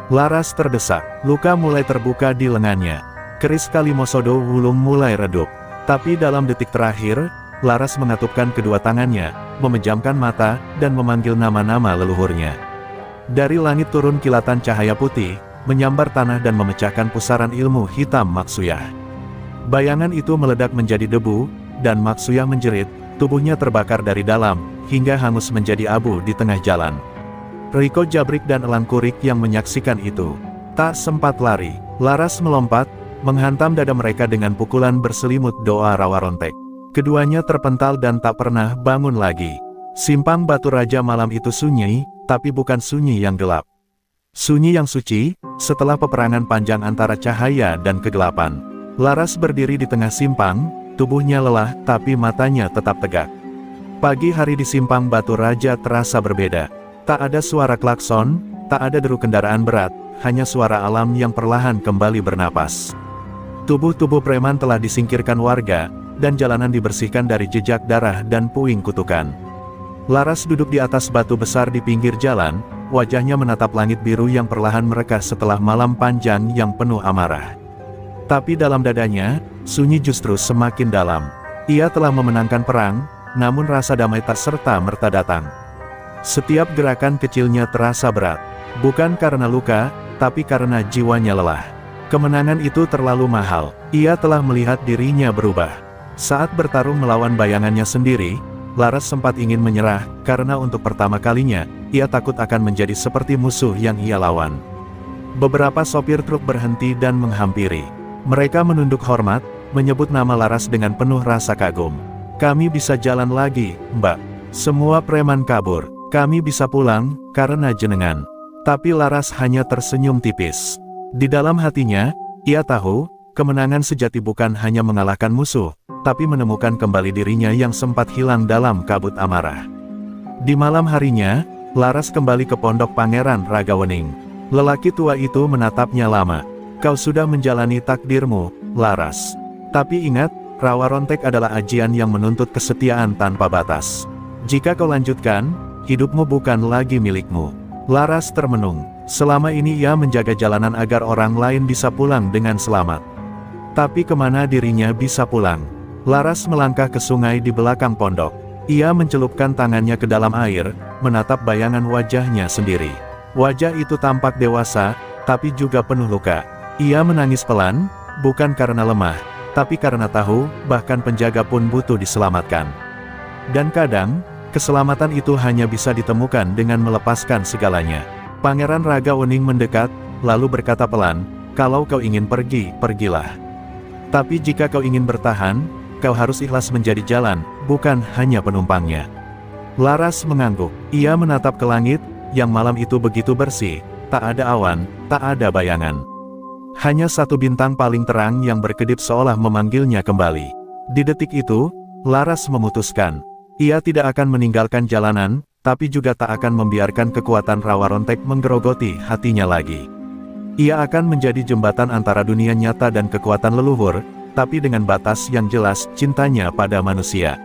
Laras terdesak, luka mulai terbuka di lengannya. Keris Kalimosodo Wulung mulai redup. Tapi dalam detik terakhir, Laras mengatupkan kedua tangannya, memejamkan mata, dan memanggil nama-nama leluhurnya. Dari langit turun kilatan cahaya putih, menyambar tanah dan memecahkan pusaran ilmu hitam Maksuya. Bayangan itu meledak menjadi debu, dan Maksuya menjerit, tubuhnya terbakar dari dalam, hingga hangus menjadi abu di tengah jalan. Riko Jabrik dan Elang Kurik yang menyaksikan itu tak sempat lari. Laras melompat, menghantam dada mereka dengan pukulan berselimut doa rawa rontek. Keduanya terpental dan tak pernah bangun lagi. Simpang Batu Raja malam itu sunyi, tapi bukan sunyi yang gelap. Sunyi yang suci, setelah peperangan panjang antara cahaya dan kegelapan. Laras berdiri di tengah simpang, tubuhnya lelah tapi matanya tetap tegak. Pagi hari di Simpang Batu Raja terasa berbeda. Tak ada suara klakson, tak ada deru kendaraan berat, hanya suara alam yang perlahan kembali bernapas. Tubuh-tubuh preman telah disingkirkan warga, dan jalanan dibersihkan dari jejak darah dan puing kutukan. Laras duduk di atas batu besar di pinggir jalan, wajahnya menatap langit biru yang perlahan mereka setelah malam panjang yang penuh amarah. Tapi dalam dadanya, sunyi justru semakin dalam. Ia telah memenangkan perang, namun rasa damai tak serta-merta datang. Setiap gerakan kecilnya terasa berat, bukan karena luka, tapi karena jiwanya lelah. Kemenangan itu terlalu mahal. Ia telah melihat dirinya berubah. Saat bertarung melawan bayangannya sendiri, Laras sempat ingin menyerah, karena untuk pertama kalinya, ia takut akan menjadi seperti musuh yang ia lawan. Beberapa sopir truk berhenti dan menghampiri. Mereka menunduk hormat, menyebut nama Laras dengan penuh rasa kagum. Kami bisa jalan lagi, Mbak. Semua preman kabur. Kami bisa pulang, karena jenengan. Tapi Laras hanya tersenyum tipis. Di dalam hatinya, ia tahu, kemenangan sejati bukan hanya mengalahkan musuh, tapi menemukan kembali dirinya yang sempat hilang dalam kabut amarah. Di malam harinya, Laras kembali ke pondok Pangeran Ragawening. Lelaki tua itu menatapnya lama. Kau sudah menjalani takdirmu, Laras. Tapi ingat, rawa rontek adalah ajian yang menuntut kesetiaan tanpa batas. Jika kau lanjutkan, hidupmu bukan lagi milikmu. Laras termenung. Selama ini ia menjaga jalanan agar orang lain bisa pulang dengan selamat. Tapi kemana dirinya bisa pulang? Laras melangkah ke sungai di belakang pondok. Ia mencelupkan tangannya ke dalam air, menatap bayangan wajahnya sendiri. Wajah itu tampak dewasa, tapi juga penuh luka. Ia menangis pelan, bukan karena lemah, tapi karena tahu, bahkan penjaga pun butuh diselamatkan. Dan kadang, keselamatan itu hanya bisa ditemukan dengan melepaskan segalanya. Pangeran Ragawening mendekat, lalu berkata pelan, kalau kau ingin pergi, pergilah. Tapi jika kau ingin bertahan, kau harus ikhlas menjadi jalan, bukan hanya penumpangnya. Laras mengangguk. Ia menatap ke langit, yang malam itu begitu bersih, tak ada awan, tak ada bayangan. Hanya satu bintang paling terang yang berkedip seolah memanggilnya kembali. Di detik itu, Laras memutuskan. Ia tidak akan meninggalkan jalanan, tapi juga tak akan membiarkan kekuatan rawa rontek menggerogoti hatinya lagi. Ia akan menjadi jembatan antara dunia nyata dan kekuatan leluhur, tapi dengan batas yang jelas cintanya pada manusia.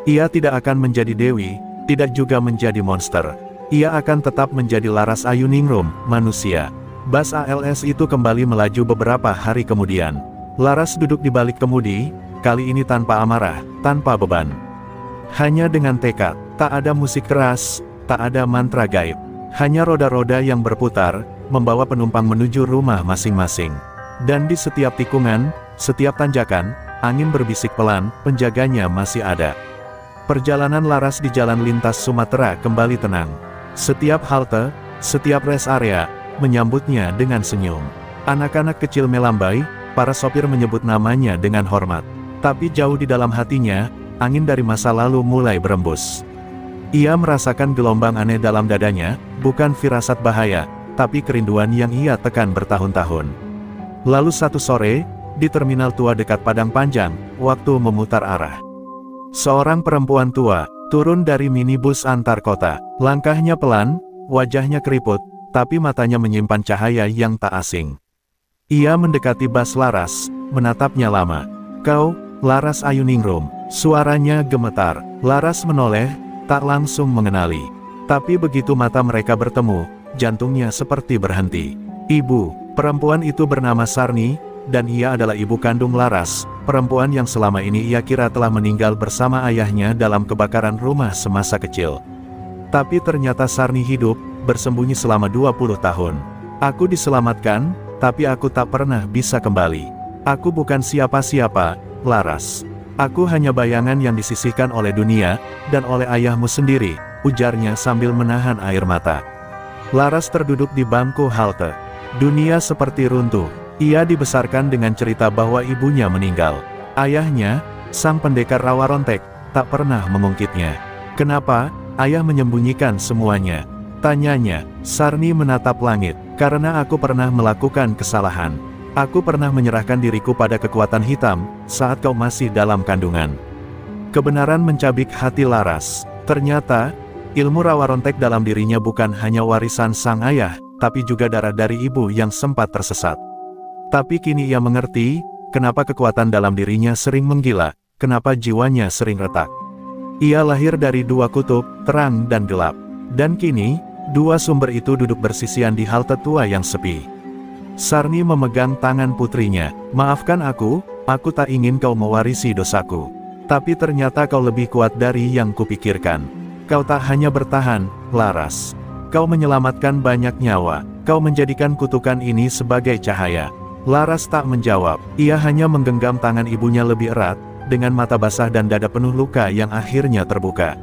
Ia tidak akan menjadi dewi, tidak juga menjadi monster. Ia akan tetap menjadi Laras Ayuningrum, manusia. Bas ALS itu kembali melaju beberapa hari kemudian. Laras duduk di balik kemudi, kali ini tanpa amarah, tanpa beban. Hanya dengan tekad, tak ada musik keras, tak ada mantra gaib. Hanya roda-roda yang berputar, membawa penumpang menuju rumah masing-masing. Dan di setiap tikungan, setiap tanjakan, angin berbisik pelan, penjaganya masih ada. Perjalanan Laras di jalan lintas Sumatera kembali tenang. Setiap halte, setiap rest area, menyambutnya dengan senyum. Anak-anak kecil melambai, para sopir menyebut namanya dengan hormat. Tapi jauh di dalam hatinya, angin dari masa lalu mulai berembus. Ia merasakan gelombang aneh dalam dadanya, bukan firasat bahaya, tapi kerinduan yang ia tekan bertahun-tahun. Lalu satu sore, di terminal tua dekat Padang Panjang, waktu memutar arah. Seorang perempuan tua, turun dari minibus antar kota. Langkahnya pelan, wajahnya keriput, tapi matanya menyimpan cahaya yang tak asing. Ia mendekati Bas Laras, menatapnya lama. "Kau, Laras Ayuningrum." Suaranya gemetar. Laras menoleh, tak langsung mengenali. Tapi begitu mata mereka bertemu, jantungnya seperti berhenti. "Ibu." Perempuan itu bernama Sarni, dan ia adalah ibu kandung Laras, perempuan yang selama ini ia kira telah meninggal bersama ayahnya dalam kebakaran rumah semasa kecil. Tapi ternyata Sarni hidup, bersembunyi selama 20 tahun. "Aku diselamatkan, tapi aku tak pernah bisa kembali. Aku bukan siapa-siapa, Laras. Aku hanya bayangan yang disisihkan oleh dunia, dan oleh ayahmu sendiri," ujarnya sambil menahan air mata. Laras terduduk di bangku halte. Dunia seperti runtuh. Ia dibesarkan dengan cerita bahwa ibunya meninggal. Ayahnya, sang pendekar rawa rontek, tak pernah mengungkitnya. "Kenapa, ayah menyembunyikan semuanya?" tanyanya. Sarni menatap langit. "Karena aku pernah melakukan kesalahan. Aku pernah menyerahkan diriku pada kekuatan hitam, saat kau masih dalam kandungan." Kebenaran mencabik hati Laras. Ternyata, ilmu rawa rontek dalam dirinya bukan hanya warisan sang ayah, tapi juga darah dari ibu yang sempat tersesat. Tapi kini ia mengerti, kenapa kekuatan dalam dirinya sering menggila, kenapa jiwanya sering retak. Ia lahir dari dua kutub, terang dan gelap. Dan kini, dua sumber itu duduk bersisian di halte tua yang sepi. Sarni memegang tangan putrinya. "Maafkan aku tak ingin kau mewarisi dosaku. Tapi ternyata kau lebih kuat dari yang kupikirkan. Kau tak hanya bertahan, Laras. Kau menyelamatkan banyak nyawa. Kau menjadikan kutukan ini sebagai cahaya." Laras tak menjawab. Ia hanya menggenggam tangan ibunya lebih erat, dengan mata basah dan dada penuh luka yang akhirnya terbuka.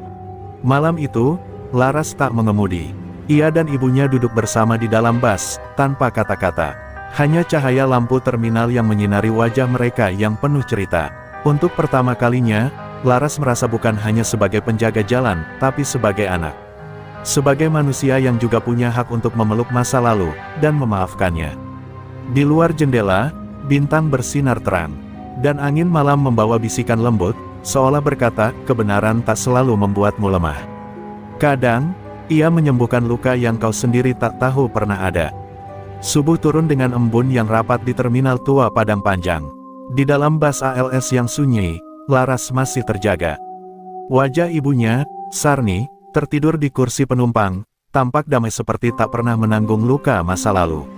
Malam itu, Laras tak mengemudi. Ia dan ibunya duduk bersama di dalam bus, tanpa kata-kata. Hanya cahaya lampu terminal yang menyinari wajah mereka yang penuh cerita. Untuk pertama kalinya, Laras merasa bukan hanya sebagai penjaga jalan, tapi sebagai anak. Sebagai manusia yang juga punya hak untuk memeluk masa lalu, dan memaafkannya. Di luar jendela, bintang bersinar terang. Dan angin malam membawa bisikan lembut, seolah berkata, kebenaran tak selalu membuatmu lemah. Kadang, ia menyembuhkan luka yang kau sendiri tak tahu pernah ada. Subuh turun dengan embun yang rapat di terminal tua Padang Panjang. Di dalam bus ALS yang sunyi, Laras masih terjaga. Wajah ibunya, Sarni, tertidur di kursi penumpang, tampak damai seperti tak pernah menanggung luka masa lalu.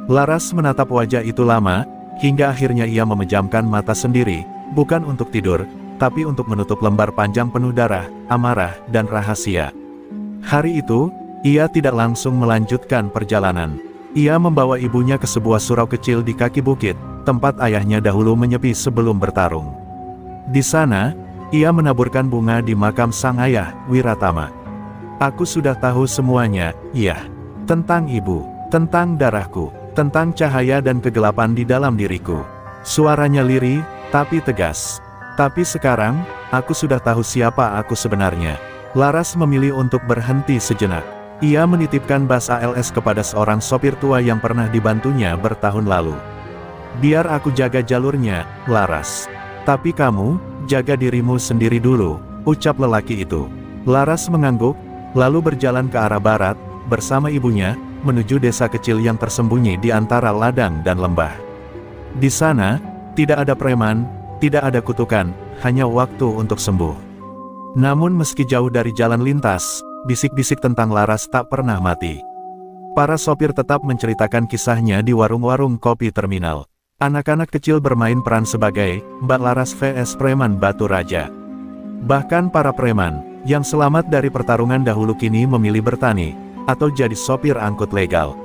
Laras menatap wajah itu lama, hingga akhirnya ia memejamkan mata sendiri, bukan untuk tidur, tapi untuk menutup lembar panjang penuh darah, amarah, dan rahasia. Hari itu, ia tidak langsung melanjutkan perjalanan. Ia membawa ibunya ke sebuah surau kecil di kaki bukit, tempat ayahnya dahulu menyepi sebelum bertarung. Di sana, ia menaburkan bunga di makam sang ayah, Wiratama. Aku sudah tahu semuanya, iya. Tentang ibu, tentang darahku, tentang cahaya dan kegelapan di dalam diriku. Suaranya lirih, tapi tegas. Tapi sekarang, aku sudah tahu siapa aku sebenarnya. Laras memilih untuk berhenti sejenak. Ia menitipkan bus ALS kepada seorang sopir tua yang pernah dibantunya bertahun lalu. Biar aku jaga jalurnya, Laras. Tapi kamu, jaga dirimu sendiri dulu, ucap lelaki itu. Laras mengangguk, lalu berjalan ke arah barat, bersama ibunya, menuju desa kecil yang tersembunyi di antara ladang dan lembah. Di sana, tidak ada preman, tidak ada kutukan, hanya waktu untuk sembuh. Namun meski jauh dari jalan lintas, bisik-bisik tentang Laras tak pernah mati. Para sopir tetap menceritakan kisahnya di warung-warung kopi terminal. Anak-anak kecil bermain peran sebagai Mbak Laras vs Preman Batu Raja. Bahkan para preman, yang selamat dari pertarungan dahulu kini memilih bertani, atau jadi sopir angkut legal.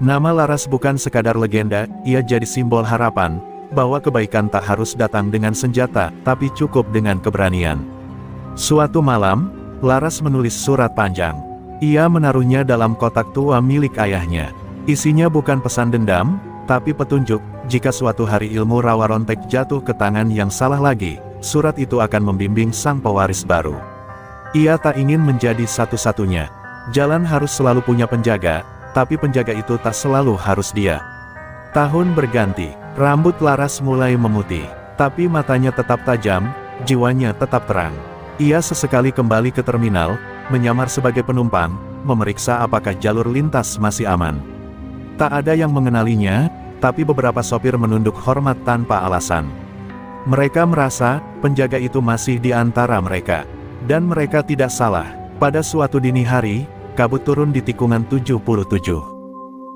Nama Laras bukan sekadar legenda, ia jadi simbol harapan, bahwa kebaikan tak harus datang dengan senjata, tapi cukup dengan keberanian. Suatu malam, Laras menulis surat panjang. Ia menaruhnya dalam kotak tua milik ayahnya. Isinya bukan pesan dendam, tapi petunjuk, jika suatu hari ilmu rawa rontek jatuh ke tangan yang salah lagi, surat itu akan membimbing sang pewaris baru. Ia tak ingin menjadi satu-satunya. Jalan harus selalu punya penjaga, tapi penjaga itu tak selalu harus dia. Tahun berganti, rambut Laras mulai memutih, tapi matanya tetap tajam, jiwanya tetap terang. Ia sesekali kembali ke terminal, menyamar sebagai penumpang, memeriksa apakah jalur lintas masih aman. Tak ada yang mengenalinya, tapi beberapa sopir menunduk hormat tanpa alasan. Mereka merasa, penjaga itu masih di antara mereka. Dan mereka tidak salah. Pada suatu dini hari, kabut turun di tikungan 77.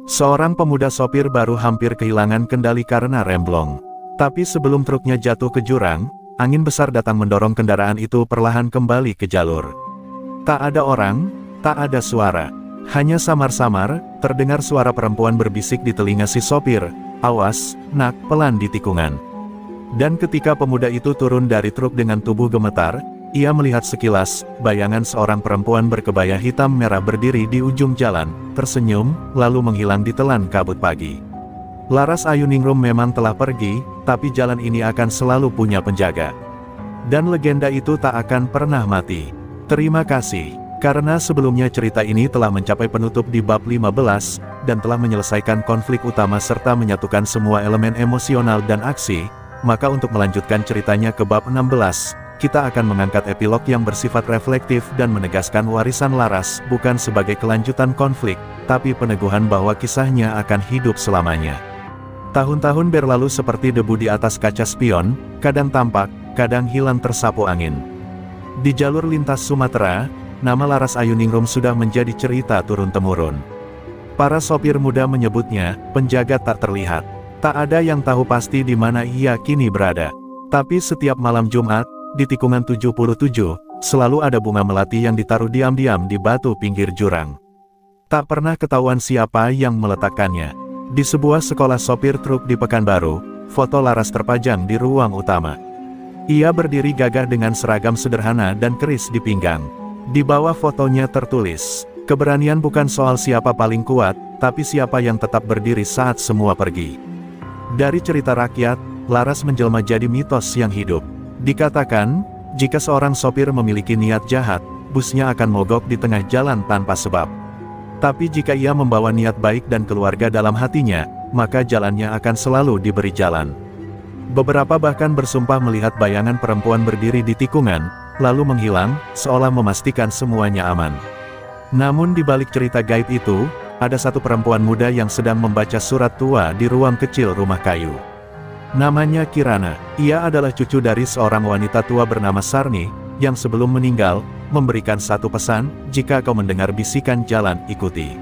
Seorang pemuda sopir baru hampir kehilangan kendali karena remblong. Tapi sebelum truknya jatuh ke jurang, angin besar datang mendorong kendaraan itu perlahan kembali ke jalur. Tak ada orang, tak ada suara. Hanya samar-samar, terdengar suara perempuan berbisik di telinga si sopir, "Awas, nak, pelan di tikungan." Dan ketika pemuda itu turun dari truk dengan tubuh gemetar, ia melihat sekilas, bayangan seorang perempuan berkebaya hitam merah berdiri di ujung jalan, tersenyum, lalu menghilang ditelan kabut pagi. Laras Ayuningrum memang telah pergi, tapi jalan ini akan selalu punya penjaga. Dan legenda itu tak akan pernah mati. Terima kasih. Karena sebelumnya cerita ini telah mencapai penutup di bab 15, dan telah menyelesaikan konflik utama serta menyatukan semua elemen emosional dan aksi, maka untuk melanjutkan ceritanya ke bab 16, kita akan mengangkat epilog yang bersifat reflektif dan menegaskan warisan Laras bukan sebagai kelanjutan konflik, tapi peneguhan bahwa kisahnya akan hidup selamanya. Tahun-tahun berlalu seperti debu di atas kaca spion, kadang tampak, kadang hilang tersapu angin. Di jalur lintas Sumatera, nama Laras Ayuningrum sudah menjadi cerita turun-temurun. Para sopir muda menyebutnya, penjaga tak terlihat. Tak ada yang tahu pasti di mana ia kini berada. Tapi setiap malam Jumat, di tikungan 77, selalu ada bunga melati yang ditaruh diam-diam di batu pinggir jurang. Tak pernah ketahuan siapa yang meletakkannya. Di sebuah sekolah sopir truk di Pekanbaru, foto Laras terpajang di ruang utama. Ia berdiri gagah dengan seragam sederhana dan keris di pinggang. Di bawah fotonya tertulis, keberanian bukan soal siapa paling kuat, tapi siapa yang tetap berdiri saat semua pergi. Dari cerita rakyat, Laras menjelma jadi mitos yang hidup. Dikatakan, jika seorang sopir memiliki niat jahat, busnya akan mogok di tengah jalan tanpa sebab. Tapi jika ia membawa niat baik dan keluarga dalam hatinya, maka jalannya akan selalu diberi jalan. Beberapa bahkan bersumpah melihat bayangan perempuan berdiri di tikungan, lalu menghilang, seolah memastikan semuanya aman. Namun di balik cerita gaib itu, ada satu perempuan muda yang sedang membaca surat tua di ruang kecil rumah kayu. Namanya Kirana. Ia adalah cucu dari seorang wanita tua bernama Sarni, yang sebelum meninggal, memberikan satu pesan, jika kau mendengar bisikan jalan, ikuti.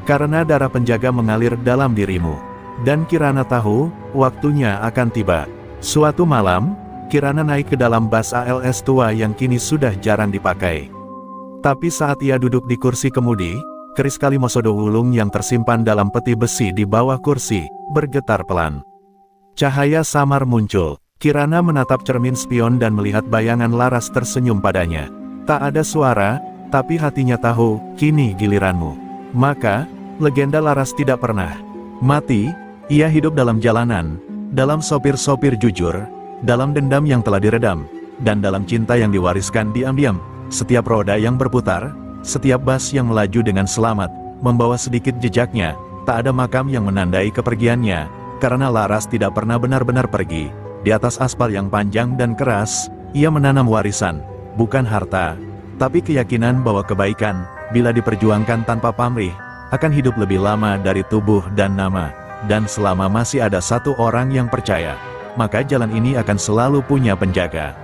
Karena darah penjaga mengalir dalam dirimu. Dan Kirana tahu, waktunya akan tiba. Suatu malam, Kirana naik ke dalam bas ALS tua yang kini sudah jarang dipakai. Tapi saat ia duduk di kursi kemudi, keris Kalimosodo Wulung yang tersimpan dalam peti besi di bawah kursi, bergetar pelan. Cahaya samar muncul. Kirana menatap cermin spion dan melihat bayangan Laras tersenyum padanya. Tak ada suara, tapi hatinya tahu, kini giliranmu. Maka, legenda Laras tidak pernah mati. Ia hidup dalam jalanan, dalam sopir-sopir jujur, dalam dendam yang telah diredam, dan dalam cinta yang diwariskan diam-diam. Setiap roda yang berputar, setiap bas yang melaju dengan selamat, membawa sedikit jejaknya. Tak ada makam yang menandai kepergiannya, karena Laras tidak pernah benar-benar pergi. Di atas aspal yang panjang dan keras, ia menanam warisan, bukan harta, tapi keyakinan bahwa kebaikan, bila diperjuangkan tanpa pamrih, akan hidup lebih lama dari tubuh dan nama. Dan selama masih ada satu orang yang percaya, maka jalan ini akan selalu punya penjaga.